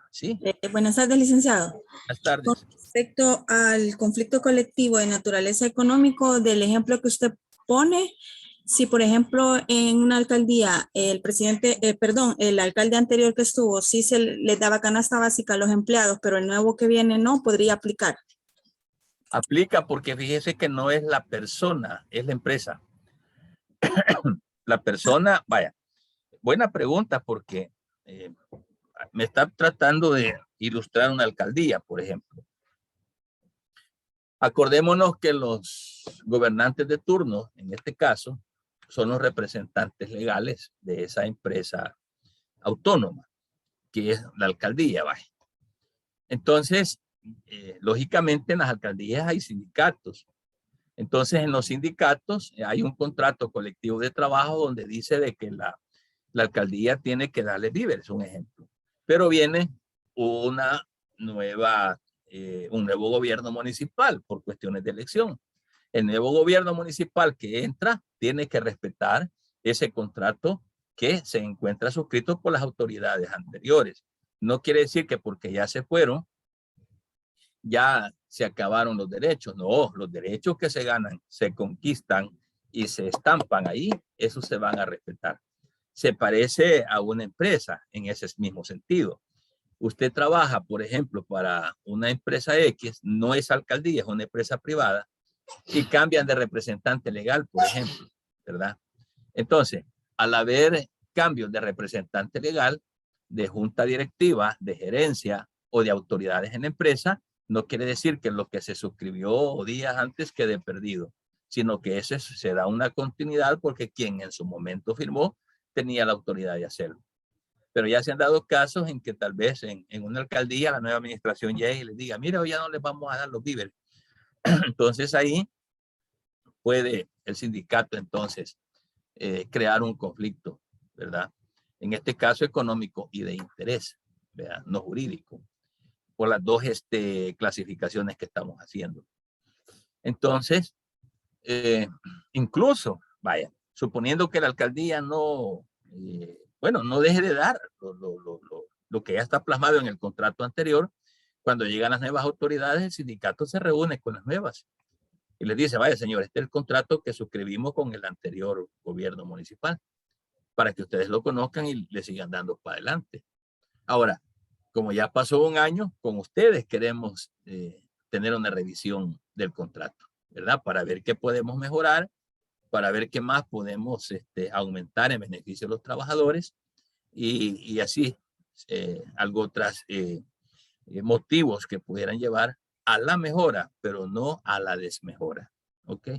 buenas tardes, licenciado. Buenas tardes. Con respecto al conflicto colectivo de naturaleza económico, del ejemplo que usted pone, si por ejemplo en una alcaldía el presidente, el alcalde anterior que estuvo, sí se le daba canasta básica a los empleados, pero el nuevo que viene no, podría aplicar. Aplica porque fíjese que no es la persona, es la empresa. La persona, vaya, buena pregunta porque me está tratando de ilustrar una alcaldía, por ejemplo. Acordémonos que los gobernantes de turno, en este caso, son los representantes legales de esa empresa autónoma, que es la alcaldía, vaya. Entonces, lógicamente en las alcaldías hay sindicatos. Entonces, en los sindicatos hay un contrato colectivo de trabajo donde dice de que la alcaldía tiene que darle víveres, un ejemplo. Pero viene una nueva, un nuevo gobierno municipal por cuestiones de elección. El nuevo gobierno municipal que entra tiene que respetar ese contrato que se encuentra suscrito por las autoridades anteriores. No quiere decir que porque ya se fueron, ya se acabaron los derechos. No, los derechos que se ganan, se conquistan y se estampan ahí, esos se van a respetar. Se parece a una empresa en ese mismo sentido. Usted trabaja, por ejemplo, para una empresa X, no es alcaldía, es una empresa privada, y cambian de representante legal, por ejemplo, ¿verdad? Entonces, al haber cambios de representante legal, de junta directiva, de gerencia o de autoridades en la empresa, no quiere decir que lo que se suscribió días antes quede perdido, sino que ese se da una continuidad porque quien en su momento firmó tenía la autoridad de hacerlo. Pero ya se han dado casos en que tal vez en una alcaldía la nueva administración llegue y les diga, mira, hoy ya no les vamos a dar los víveres. Entonces ahí puede el sindicato entonces crear un conflicto, ¿verdad? En este caso económico y de interés, ¿verdad? No jurídico, por las dos clasificaciones que estamos haciendo. Entonces, incluso, vaya, suponiendo que la alcaldía no, bueno, no deje de dar lo que ya está plasmado en el contrato anterior, cuando llegan las nuevas autoridades, el sindicato se reúne con las nuevas y les dice, vaya señor, este es el contrato que suscribimos con el anterior gobierno municipal, para que ustedes lo conozcan y le sigan dando para adelante. Ahora, como ya pasó un año, con ustedes queremos tener una revisión del contrato, ¿verdad? Para ver qué podemos mejorar, para ver qué más podemos aumentar en beneficio de los trabajadores y así algo otras motivos que pudieran llevar a la mejora, pero no a la desmejora. ¿Ok?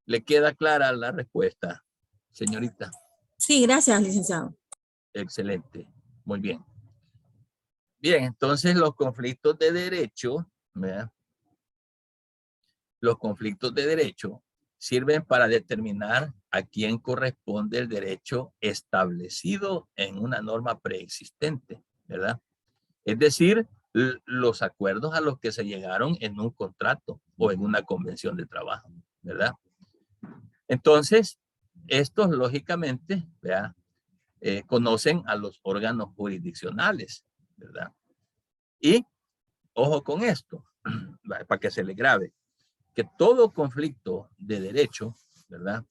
¿Le queda clara la respuesta, señorita? Sí, gracias, licenciado. Excelente. Muy bien. Bien, entonces los conflictos de derecho, ¿verdad? Los conflictos de derecho sirven para determinar a quién corresponde el derecho establecido en una norma preexistente, ¿verdad? Es decir, los acuerdos a los que se llegaron en un contrato o en una convención de trabajo, ¿verdad? Entonces, estos lógicamente, ¿verdad? Conocen a los órganos jurisdiccionales, ¿verdad? Y, ojo con esto, para que se le grabe, que todo conflicto de derecho, ¿verdad?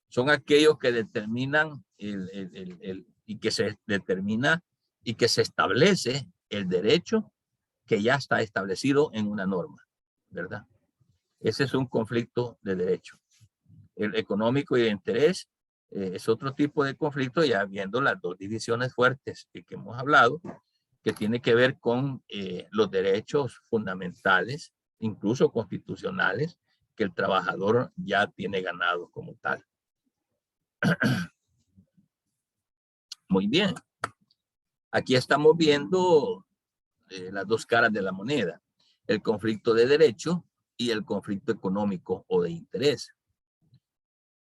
Son aquellos que determinan y que se determina y que se establece el derecho que ya está establecido en una norma, ¿verdad? Ese es un conflicto de derecho. El económico y de interés es otro tipo de conflicto, ya viendo las dos divisiones fuertes que hemos hablado, que tiene que ver con los derechos fundamentales, incluso constitucionales, que el trabajador ya tiene ganado como tal. Muy bien. Aquí estamos viendo las dos caras de la moneda, el conflicto de derecho y el conflicto económico o de interés.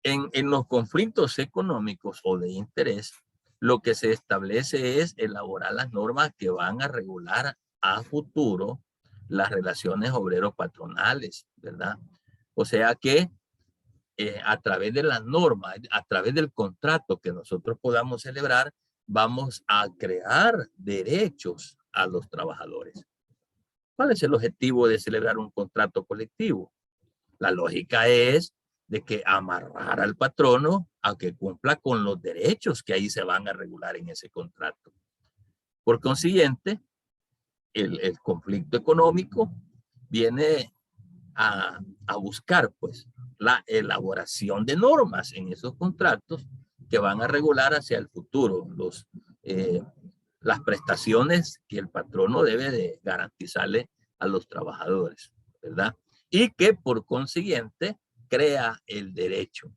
En los conflictos económicos o de interés, lo que se establece es elaborar las normas que van a regular a futuro las relaciones obrero-patronales, ¿verdad? O sea que a través de las normas, a través del contrato que nosotros podamos celebrar, vamos a crear derechos a los trabajadores. ¿Cuál es el objetivo de celebrar un contrato colectivo? La lógica es de que amarrar al patrono a que cumpla con los derechos que ahí se van a regular en ese contrato. Por consiguiente, el conflicto económico viene a buscar pues la elaboración de normas en esos contratos que van a regular hacia el futuro las prestaciones que el patrono debe de garantizarle a los trabajadores, ¿verdad? Y que por consiguiente crea el derecho.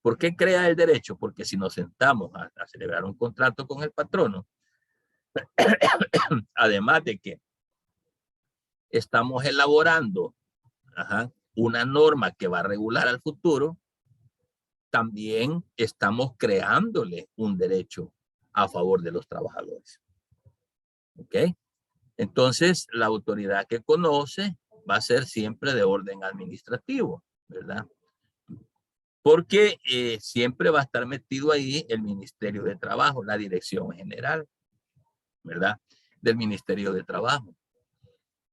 ¿Por qué crea el derecho? Porque si nos sentamos a celebrar un contrato con el patrono, además de que estamos elaborando una norma que va a regular al futuro, también estamos creándole un derecho a favor de los trabajadores. ¿Ok? Entonces, la autoridad que conoce va a ser siempre de orden administrativo, ¿verdad? Porque siempre va a estar metido ahí el Ministerio de Trabajo, la dirección general, ¿verdad? Del Ministerio de Trabajo.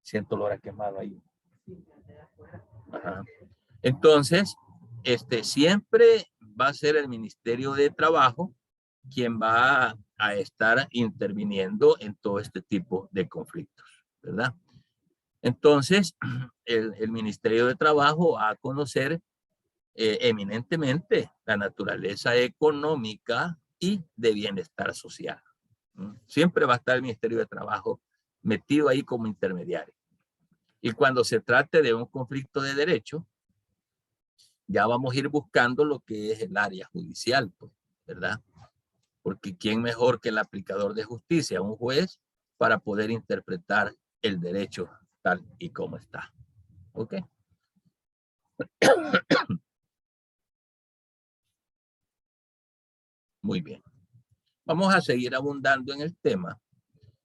Siento olor a quemado ahí. Ajá. Entonces, siempre va a ser el Ministerio de Trabajo quien va a estar interviniendo en todo este tipo de conflictos, ¿verdad? Entonces, el Ministerio de Trabajo va a conocer eminentemente la naturaleza económica y de bienestar social. Siempre va a estar el Ministerio de Trabajo metido ahí como intermediario. Y cuando se trate de un conflicto de derecho, ya vamos a ir buscando lo que es el área judicial, pues, ¿verdad? Porque ¿quién mejor que el aplicador de justicia, un juez, para poder interpretar el derecho tal y como está? ¿Ok? Muy bien. Vamos a seguir abundando en el tema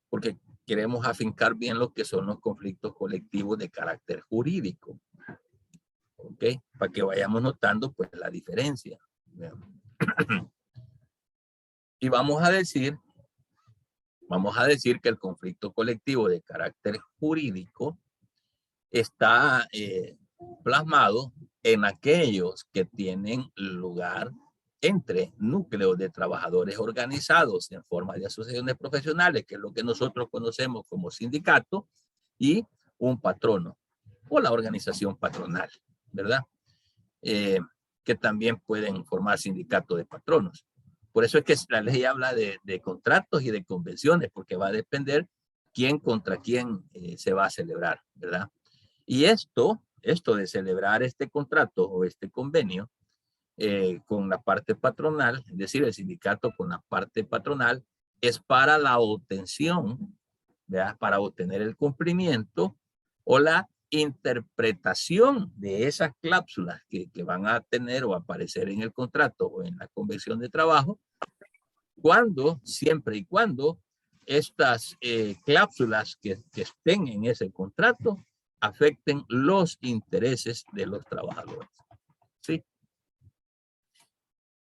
porque queremos afincar bien lo que son los conflictos colectivos de carácter jurídico. ¿Ok? Para que vayamos notando pues la diferencia. Y vamos a decir que el conflicto colectivo de carácter jurídico está plasmado en aquellos que tienen lugar entre núcleos de trabajadores organizados en forma de asociaciones profesionales, que es lo que nosotros conocemos como sindicato, y un patrono o la organización patronal, ¿verdad? Que también pueden formar sindicatos de patronos. Por eso es que la ley habla de contratos y de convenciones, porque va a depender quién contra quién se va a celebrar, ¿verdad? Y esto de celebrar este contrato o este convenio con la parte patronal, es decir, el sindicato con la parte patronal, es para la obtención, ¿verdad? Para obtener el cumplimiento o la interpretación de esas cláusulas que van a tener o aparecer en el contrato o en la convención de trabajo, siempre y cuando estas cláusulas que estén en ese contrato afecten los intereses de los trabajadores. ¿Sí?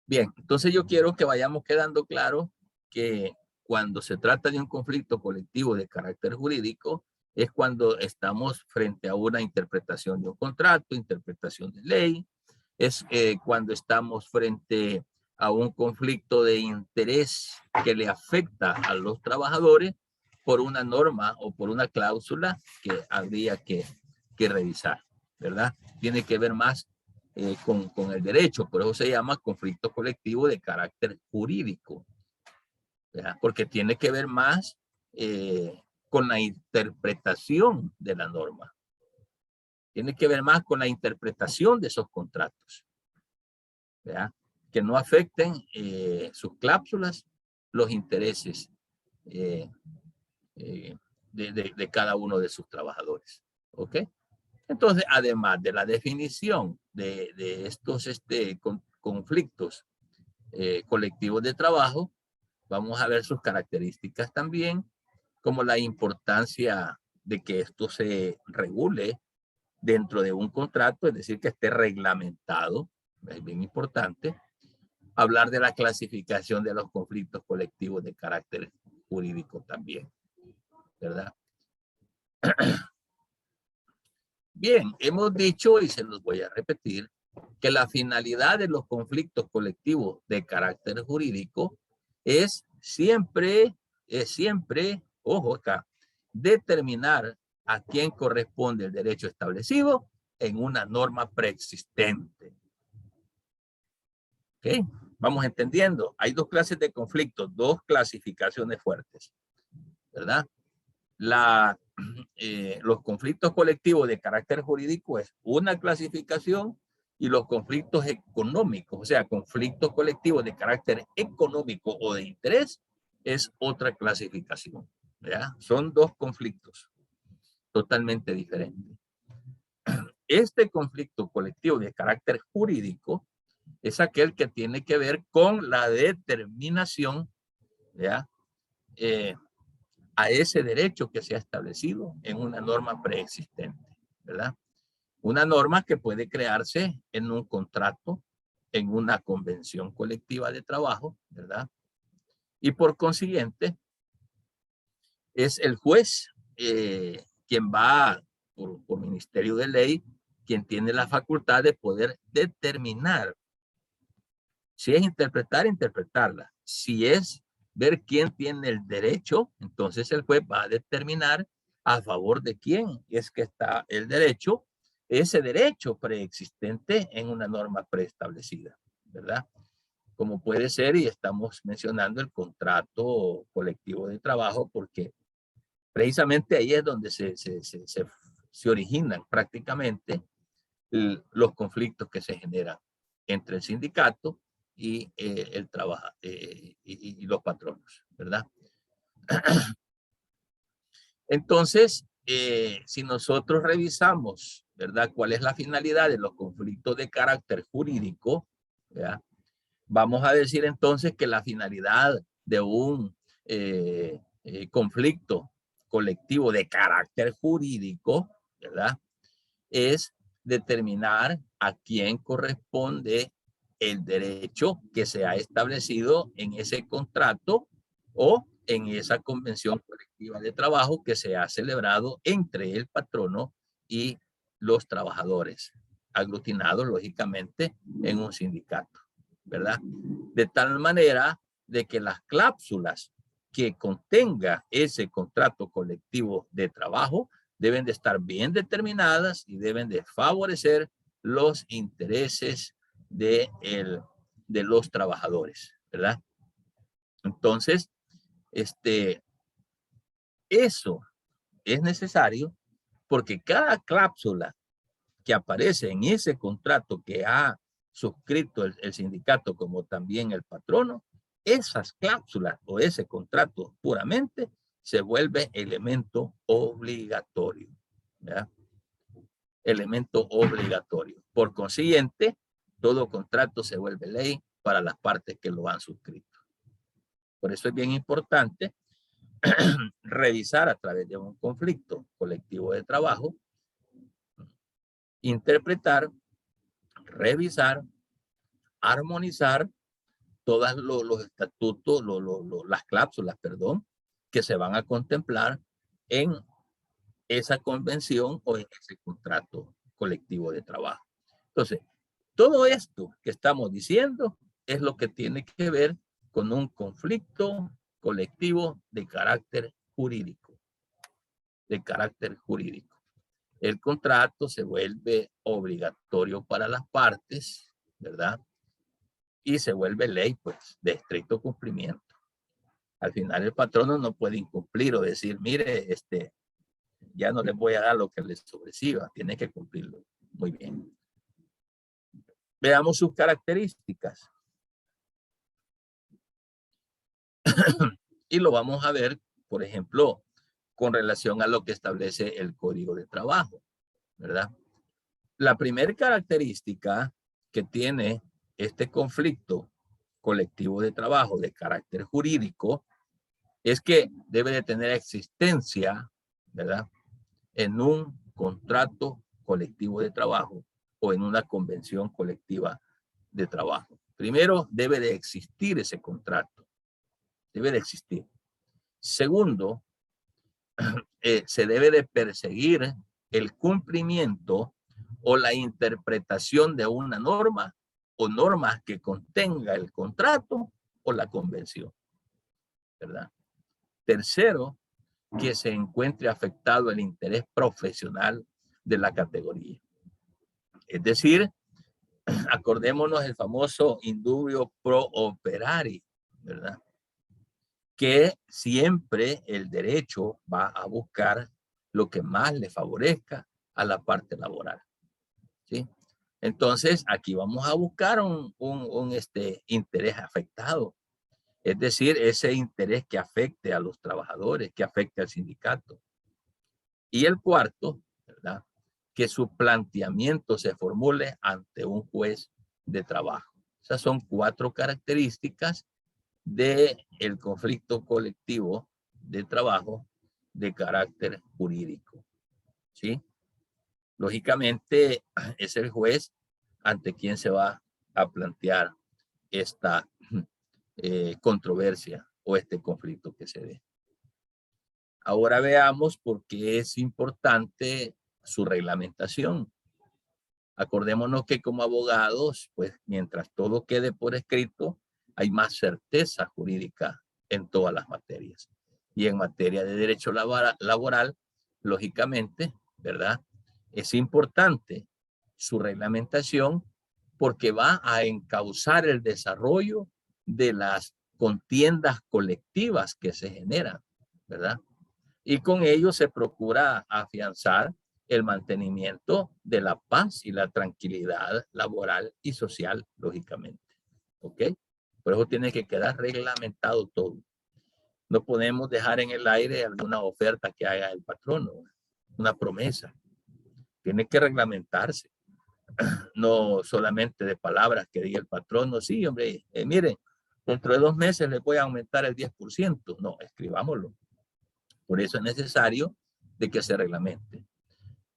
Bien, entonces yo quiero que vayamos quedando claro que cuando se trata de un conflicto colectivo de carácter jurídico, es cuando estamos frente a una interpretación de un contrato, interpretación de ley, es cuando estamos frente a un conflicto de interés que le afecta a los trabajadores por una norma o por una cláusula que habría que revisar, ¿verdad? Tiene que ver más con el derecho, por eso se llama conflicto colectivo de carácter jurídico, ¿verdad? Porque tiene que ver más con la interpretación de la norma. Tiene que ver más con la interpretación de esos contratos, ¿verdad? Que no afecten sus cláusulas, los intereses de cada uno de sus trabajadores. ¿Ok? Entonces, además de la definición de estos conflictos colectivos de trabajo, vamos a ver sus características también, como la importancia de que esto se regule dentro de un contrato, es decir, que esté reglamentado, es bien importante. Hablar de la clasificación de los conflictos colectivos de carácter jurídico también, ¿verdad? Bien, hemos dicho, y se los voy a repetir, que la finalidad de los conflictos colectivos de carácter jurídico es siempre, ojo acá, determinar a quién corresponde el derecho establecido en una norma preexistente. ¿Ok? Vamos entendiendo. Hay dos clases de conflictos, dos clasificaciones fuertes, ¿verdad? Los conflictos colectivos de carácter jurídico es una clasificación y los conflictos económicos, o sea, conflictos colectivos de carácter económico o de interés es otra clasificación, ¿verdad? Son dos conflictos totalmente diferentes. Este conflicto colectivo de carácter jurídico es aquel que tiene que ver con la determinación, ¿ya? A ese derecho que se ha establecido en una norma preexistente, ¿verdad? Una norma que puede crearse en un contrato, en una convención colectiva de trabajo, ¿verdad? Y por consiguiente, es el juez quien va por ministerio de ley, quien tiene la facultad de poder determinar. Si es interpretar, interpretarla. Si es ver quién tiene el derecho, entonces el juez va a determinar a favor de quién es que está el derecho, ese derecho preexistente en una norma preestablecida, ¿verdad? Como puede ser, y estamos mencionando el contrato colectivo de trabajo, porque precisamente ahí es donde se originan prácticamente los conflictos que se generan entre el sindicato y el trabajo y los patronos, ¿verdad? Entonces, si nosotros revisamos, ¿verdad? ¿Cuál es la finalidad de los conflictos de carácter jurídico? ¿Verdad? Vamos a decir entonces que la finalidad de un conflicto colectivo de carácter jurídico, ¿verdad? Es determinar a quién corresponde el derecho que se ha establecido en ese contrato o en esa convención colectiva de trabajo que se ha celebrado entre el patrono y los trabajadores, aglutinados lógicamente en un sindicato, ¿verdad? De tal manera de que las cláusulas que contenga ese contrato colectivo de trabajo deben de estar bien determinadas y deben de favorecer los intereses de los trabajadores, ¿verdad? Entonces, eso es necesario porque cada cláusula que aparece en ese contrato que ha suscrito el sindicato como también el patrono, esas cláusulas o ese contrato puramente se vuelve elemento obligatorio, ¿verdad? Elemento obligatorio. Por consiguiente, todo contrato se vuelve ley para las partes que lo han suscrito. Por eso es bien importante revisar a través de un conflicto colectivo de trabajo, interpretar, revisar, armonizar todos los estatutos, las cláusulas, perdón, que se van a contemplar en esa convención o en ese contrato colectivo de trabajo. Entonces, todo esto que estamos diciendo es lo que tiene que ver con un conflicto colectivo de carácter jurídico. De carácter jurídico. El contrato se vuelve obligatorio para las partes, ¿verdad? Y se vuelve ley, pues, de estricto cumplimiento. Al final el patrono no puede incumplir o decir, mire, ya no les voy a dar lo que les ofreciba, tiene que cumplirlo. Muy bien. Veamos sus características. Y lo vamos a ver, por ejemplo, con relación a lo que establece el Código de Trabajo, ¿verdad? La primera característica que tiene este conflicto colectivo de trabajo de carácter jurídico es que debe de tener existencia, ¿verdad? En un contrato colectivo de trabajo o en una convención colectiva de trabajo. Primero, debe de existir ese contrato. Debe de existir. Segundo, se debe de perseguir el cumplimiento o la interpretación de una norma o normas que contenga el contrato o la convención, ¿verdad? Tercero, que se encuentre afectado el interés profesional de la categoría. Es decir, acordémonos el famoso indubio pro operari, ¿verdad? Que siempre el derecho va a buscar lo que más le favorezca a la parte laboral, ¿sí? Entonces, aquí vamos a buscar un interés afectado. Es decir, ese interés que afecte a los trabajadores, que afecte al sindicato. Y el cuarto, ¿verdad? Que su planteamiento se formule ante un juez de trabajo. Esas son 4 características del conflicto colectivo de trabajo de carácter jurídico, ¿sí? Lógicamente, es el juez ante quien se va a plantear esta controversia o este conflicto que se dé. Ahora veamos por qué es importante su reglamentación. Acordémonos que como abogados, pues mientras todo quede por escrito, hay más certeza jurídica en todas las materias. Y en materia de derecho laboral, lógicamente, ¿verdad? Es importante su reglamentación porque va a encauzar el desarrollo de las contiendas colectivas que se generan, ¿verdad? Y con ello se procura afianzar el mantenimiento de la paz y la tranquilidad laboral y social, lógicamente. ¿Ok? Por eso tiene que quedar reglamentado todo. No podemos dejar en el aire alguna oferta que haga el patrono, una promesa. Tiene que reglamentarse. No solamente de palabras que diga el patrono, sí, hombre, mire, dentro de 2 meses le voy a aumentar el 10%. No, escribámoslo. Por eso es necesario de que se reglamente.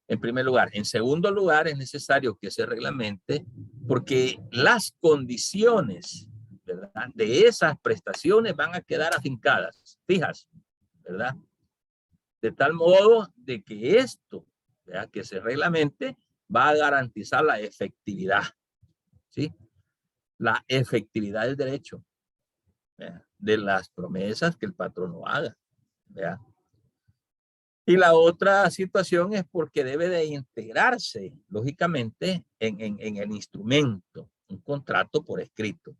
En primer lugar. En segundo lugar, es necesario que se reglamente porque las condiciones, ¿verdad?, de esas prestaciones van a quedar afincadas, fijas, ¿verdad? De tal modo de que esto, ¿verdad?, que se reglamente, va a garantizar la efectividad, ¿sí? La efectividad del derecho, ¿verdad?, de las promesas que el patrono haga, ¿verdad? Y la otra situación es porque debe de integrarse, lógicamente, en el instrumento, un contrato por escrito.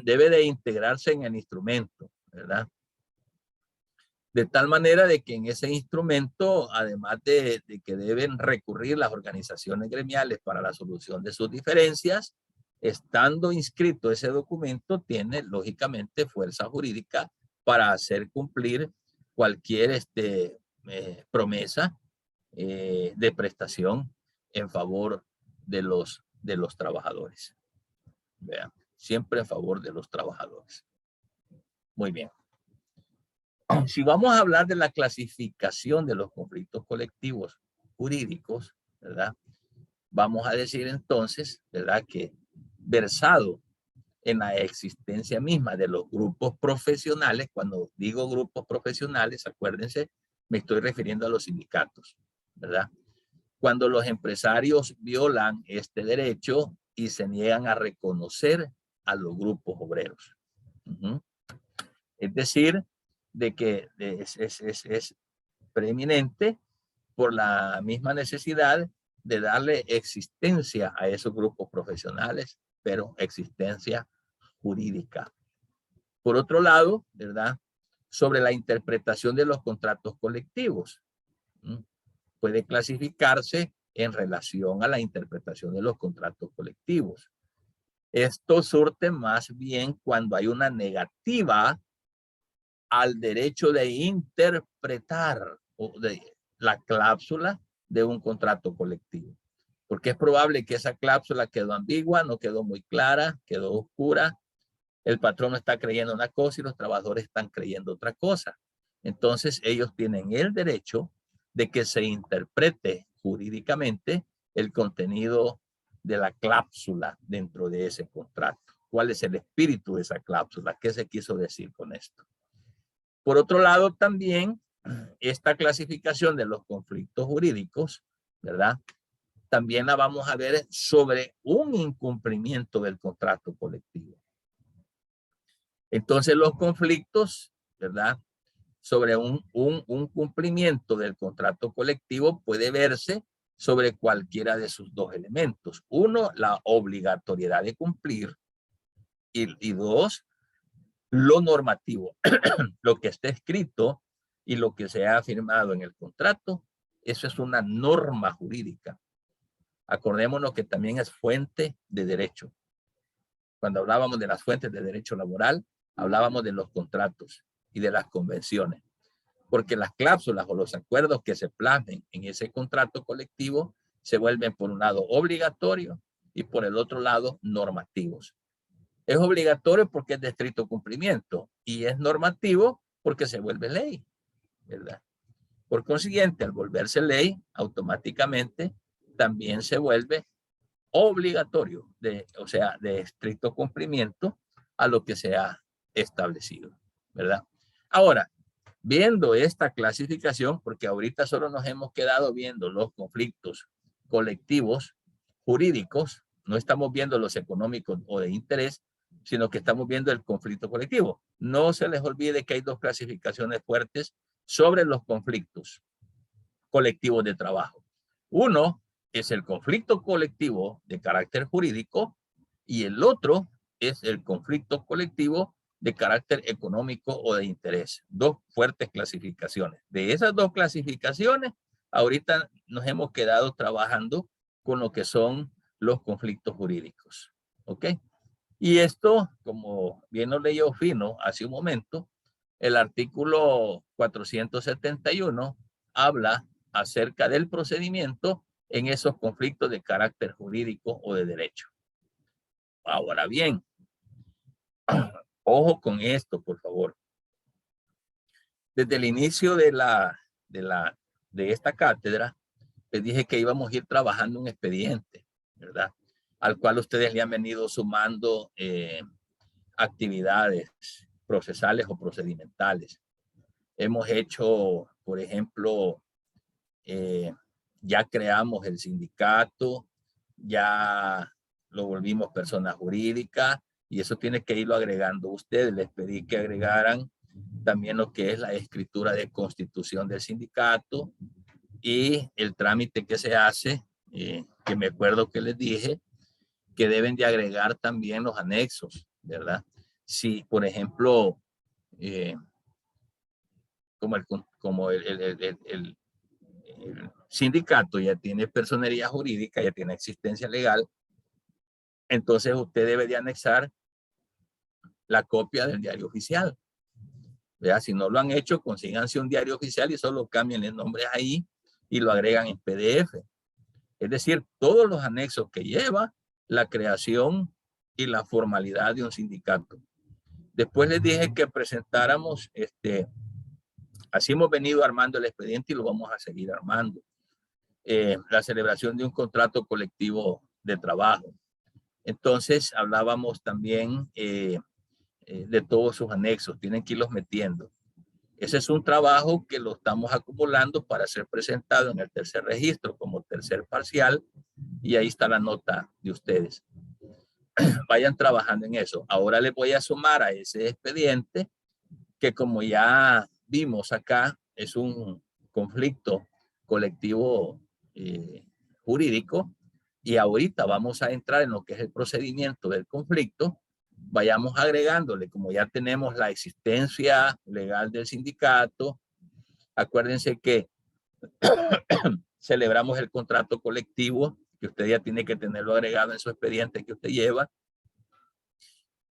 Debe de integrarse en el instrumento, ¿verdad? De tal manera de que en ese instrumento, además de que deben recurrir las organizaciones gremiales para la solución de sus diferencias, estando inscrito ese documento, tiene lógicamente fuerza jurídica para hacer cumplir cualquier promesa de prestación en favor de los trabajadores. Vean, siempre en favor de los trabajadores. Muy bien. Si vamos a hablar de la clasificación de los conflictos colectivos jurídicos, ¿verdad? Vamos a decir entonces, ¿verdad?, que versado en la existencia misma de los grupos profesionales, cuando digo grupos profesionales, acuérdense, me estoy refiriendo a los sindicatos, ¿verdad? Cuando los empresarios violan este derecho y se niegan a reconocer a los grupos obreros. Es decir, de que es preeminente por la misma necesidad de darle existencia a esos grupos profesionales, pero existencia jurídica. Por otro lado, ¿verdad?, sobre la interpretación de los contratos colectivos. Puede clasificarse en relación a la interpretación de los contratos colectivos. Esto surte más bien cuando hay una negativa al derecho de interpretar la cláusula de un contrato colectivo. Porque es probable que esa cláusula quedó ambigua, no quedó muy clara, quedó oscura. El patrón está creyendo una cosa y los trabajadores están creyendo otra cosa. Entonces ellos tienen el derecho de que se interprete jurídicamente el contenido de la cláusula dentro de ese contrato. ¿Cuál es el espíritu de esa cláusula? ¿Qué se quiso decir con esto? Por otro lado, también esta clasificación de los conflictos jurídicos, ¿verdad?, también la vamos a ver sobre un incumplimiento del contrato colectivo. Entonces los conflictos, ¿verdad?, sobre un cumplimiento del contrato colectivo puede verse sobre cualquiera de sus dos elementos. Uno, la obligatoriedad de cumplir y dos, lo normativo, lo que está escrito y lo que se ha firmado en el contrato, eso es una norma jurídica. Acordémonos que también es fuente de derecho. Cuando hablábamos de las fuentes de derecho laboral, hablábamos de los contratos y de las convenciones, porque las cláusulas o los acuerdos que se plasmen en ese contrato colectivo se vuelven por un lado obligatorios y por el otro lado normativos. Es obligatorio porque es de estricto cumplimiento y es normativo porque se vuelve ley, ¿verdad? Por consiguiente, al volverse ley, automáticamente también se vuelve obligatorio, o sea, de estricto cumplimiento a lo que se ha establecido, ¿verdad? Ahora, Viendo esta clasificación, porque ahorita solo nos hemos quedado viendo los conflictos colectivos jurídicos, no estamos viendo los económicos o de interés, sino que estamos viendo el conflicto colectivo. No se les olvide que hay dos clasificaciones fuertes sobre los conflictos colectivos de trabajo. Uno es el conflicto colectivo de carácter jurídico y el otro es el conflicto colectivo de carácter económico o de interés. Dos fuertes clasificaciones. De esas dos clasificaciones, ahorita nos hemos quedado trabajando con lo que son los conflictos jurídicos. ¿Ok? Y esto, como bien lo leyó Fino hace un momento, el artículo 471 habla acerca del procedimiento en esos conflictos de carácter jurídico o de derecho. Ahora bien, ojo con esto, por favor. Desde el inicio de esta cátedra, les dije que íbamos a ir trabajando un expediente, ¿verdad? Al cual ustedes le han venido sumando actividades procesales o procedimentales. Hemos hecho, por ejemplo, ya creamos el sindicato, ya lo volvimos persona jurídica y eso tiene que irlo agregando ustedes. Les pedí que agregaran también lo que es la escritura de constitución del sindicato y el trámite que se hace, que me acuerdo que les dije, que deben de agregar también los anexos, ¿verdad? Si, por ejemplo, como el sindicato ya tiene personería jurídica, ya tiene existencia legal, entonces usted debe de anexar la copia del diario oficial. ¿Verdad? Si no lo han hecho, consíganse un diario oficial y solo cambien el nombre ahí y lo agregan en PDF. Es decir, todos los anexos que lleva la creación y la formalidad de un sindicato. Después les dije que presentáramos, así hemos venido armando el expediente y lo vamos a seguir armando. La celebración de un contrato colectivo de trabajo. Entonces hablábamos también de todos sus anexos, tienen que irlos metiendo. Ese es un trabajo que lo estamos acumulando para ser presentado en el tercer registro como tercer parcial y ahí está la nota de ustedes. Vayan trabajando en eso. Ahora les voy a sumar a ese expediente que, como ya vimos acá, es un conflicto colectivo jurídico y ahorita vamos a entrar en lo que es el procedimiento del conflicto. Vayamos agregándole, como ya tenemos la existencia legal del sindicato, acuérdense que celebramos el contrato colectivo, que usted ya tiene que tenerlo agregado en su expediente que usted lleva.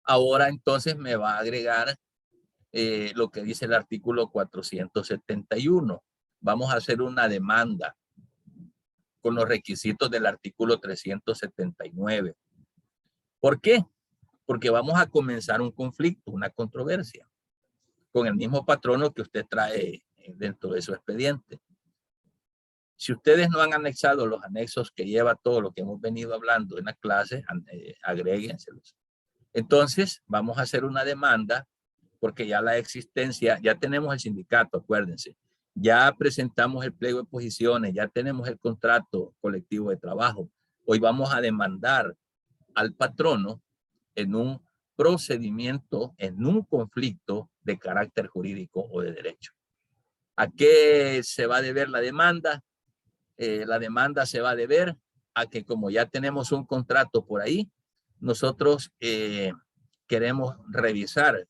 Ahora entonces me va a agregar lo que dice el artículo 471. Vamos a hacer una demanda con los requisitos del artículo 379. ¿Por qué? Porque vamos a comenzar un conflicto, una controversia, con el mismo patrono que usted trae dentro de su expediente. Si ustedes no han anexado los anexos que lleva todo lo que hemos venido hablando en la clase, agréguenselos. Entonces, vamos a hacer una demanda porque ya la existencia, ya tenemos el sindicato, acuérdense. Ya presentamos el pliego de posiciones, ya tenemos el contrato colectivo de trabajo. Hoy vamos a demandar al patrono en un procedimiento, en un conflicto de carácter jurídico o de derecho. ¿A qué se va a deber la demanda? La demanda se va a deber a que, como ya tenemos un contrato por ahí, nosotros queremos revisar.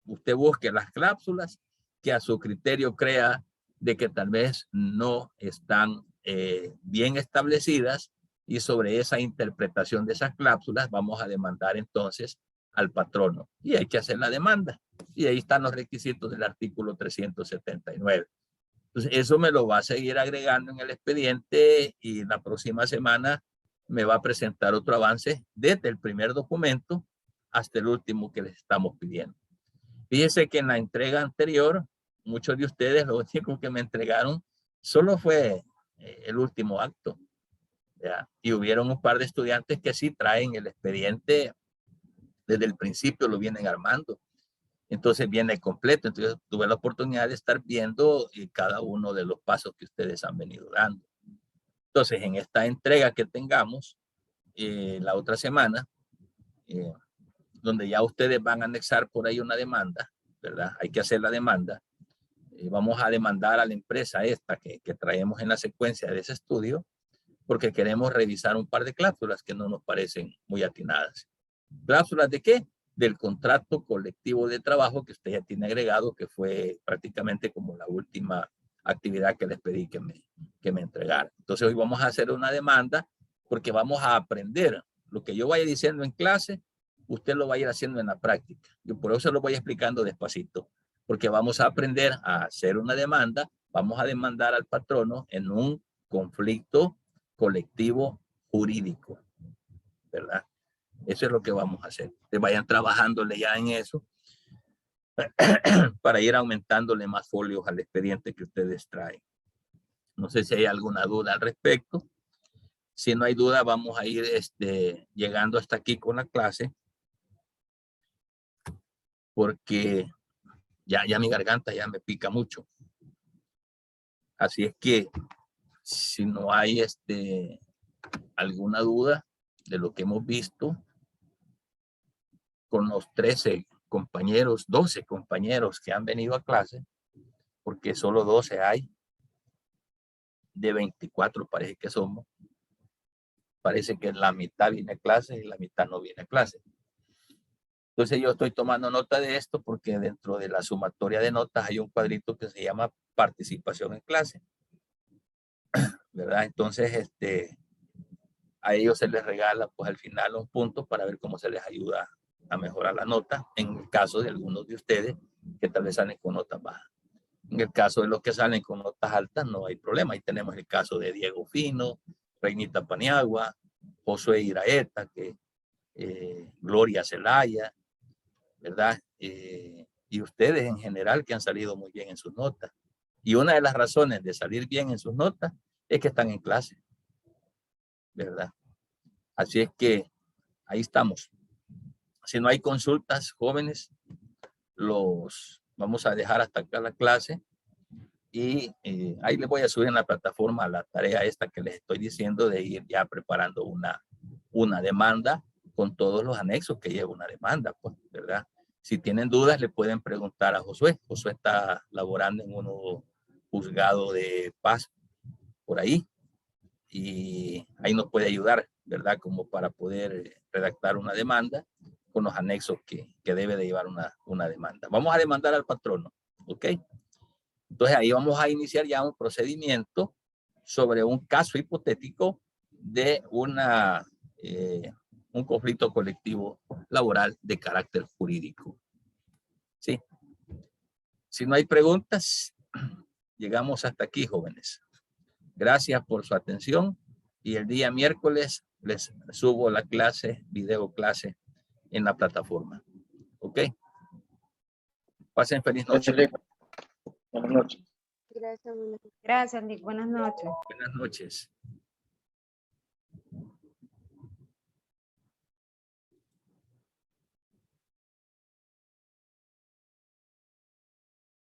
Usted busque las cláusulas que a su criterio crea de que tal vez no están bien establecidas, y sobre esa interpretación de esas cláusulas vamos a demandar entonces al patrono y hay que hacer la demanda. Y ahí están los requisitos del artículo 379. Entonces eso me lo va a seguir agregando en el expediente y la próxima semana me va a presentar otro avance desde el primer documento hasta el último que les estamos pidiendo. Fíjense que en la entrega anterior, muchos de ustedes lo único que me entregaron solo fue el último acto. ¿Ya? Y hubieron un par de estudiantes que sí traen el expediente desde el principio, lo vienen armando. Entonces viene completo. Entonces tuve la oportunidad de estar viendo cada uno de los pasos que ustedes han venido dando. Entonces, en esta entrega que tengamos la otra semana, donde ya ustedes van a anexar por ahí una demanda, ¿verdad? Hay que hacer la demanda. Vamos a demandar a la empresa esta que traemos en la secuencia de ese estudio, porque queremos revisar un par de cláusulas que no nos parecen muy atinadas. ¿Cláusulas de qué? Del contrato colectivo de trabajo que usted ya tiene agregado, que fue prácticamente como la última actividad que les pedí que me entregaran. Entonces hoy vamos a hacer una demanda porque vamos a aprender lo que yo vaya diciendo en clase, usted lo va a ir haciendo en la práctica. Yo por eso se lo voy explicando despacito, porque vamos a aprender a hacer una demanda, vamos a demandar al patrono en un conflicto colectivo jurídico, ¿verdad? Eso es lo que vamos a hacer. Que vayan trabajándole ya en eso para ir aumentándole más folios al expediente que ustedes traen. No sé si hay alguna duda al respecto. Si no hay duda, vamos a ir llegando hasta aquí con la clase, porque ya mi garganta ya me pica mucho. Así es que si no hay alguna duda de lo que hemos visto con los 13 compañeros, 12 compañeros que han venido a clase, porque solo 12 hay, de 24 parece que somos. Parece que la mitad viene a clase y la mitad no viene a clase. Entonces yo estoy tomando nota de esto porque dentro de la sumatoria de notas hay un cuadrito que se llama participación en clase, ¿verdad? Entonces a ellos se les regala pues al final un punto para ver cómo se les ayuda a mejorar la nota en el caso de algunos de ustedes que tal vez salen con notas bajas. En el caso de los que salen con notas altas no hay problema. Ahí tenemos el caso de Diego Fino, Reinita Paniagua, Josué Iraeta, Gloria Zelaya, ¿verdad? Y ustedes en general que han salido muy bien en sus notas. Y una de las razones de salir bien en sus notas es que están en clase, ¿verdad? Así es que ahí estamos. Si no hay consultas, jóvenes, los vamos a dejar hasta acá la clase. Y ahí les voy a subir en la plataforma la tarea esta que les estoy diciendo de ir ya preparando una demanda con todos los anexos que lleva una demanda, pues, ¿verdad? Si tienen dudas, le pueden preguntar a Josué. Josué está laborando en un juzgado de paz por ahí y ahí nos puede ayudar, ¿verdad? Como para poder redactar una demanda con los anexos que debe de llevar una demanda. Vamos a demandar al patrono, ¿ok? Entonces ahí vamos a iniciar ya un procedimiento sobre un caso hipotético de un conflicto colectivo laboral de carácter jurídico. ¿Sí? Si no hay preguntas, llegamos hasta aquí, jóvenes. Gracias por su atención y el día miércoles les subo la clase, video clase en la plataforma. ¿Ok? Pasen feliz noche. Buenas noches. Gracias, Nick. Buenas noches. Buenas noches.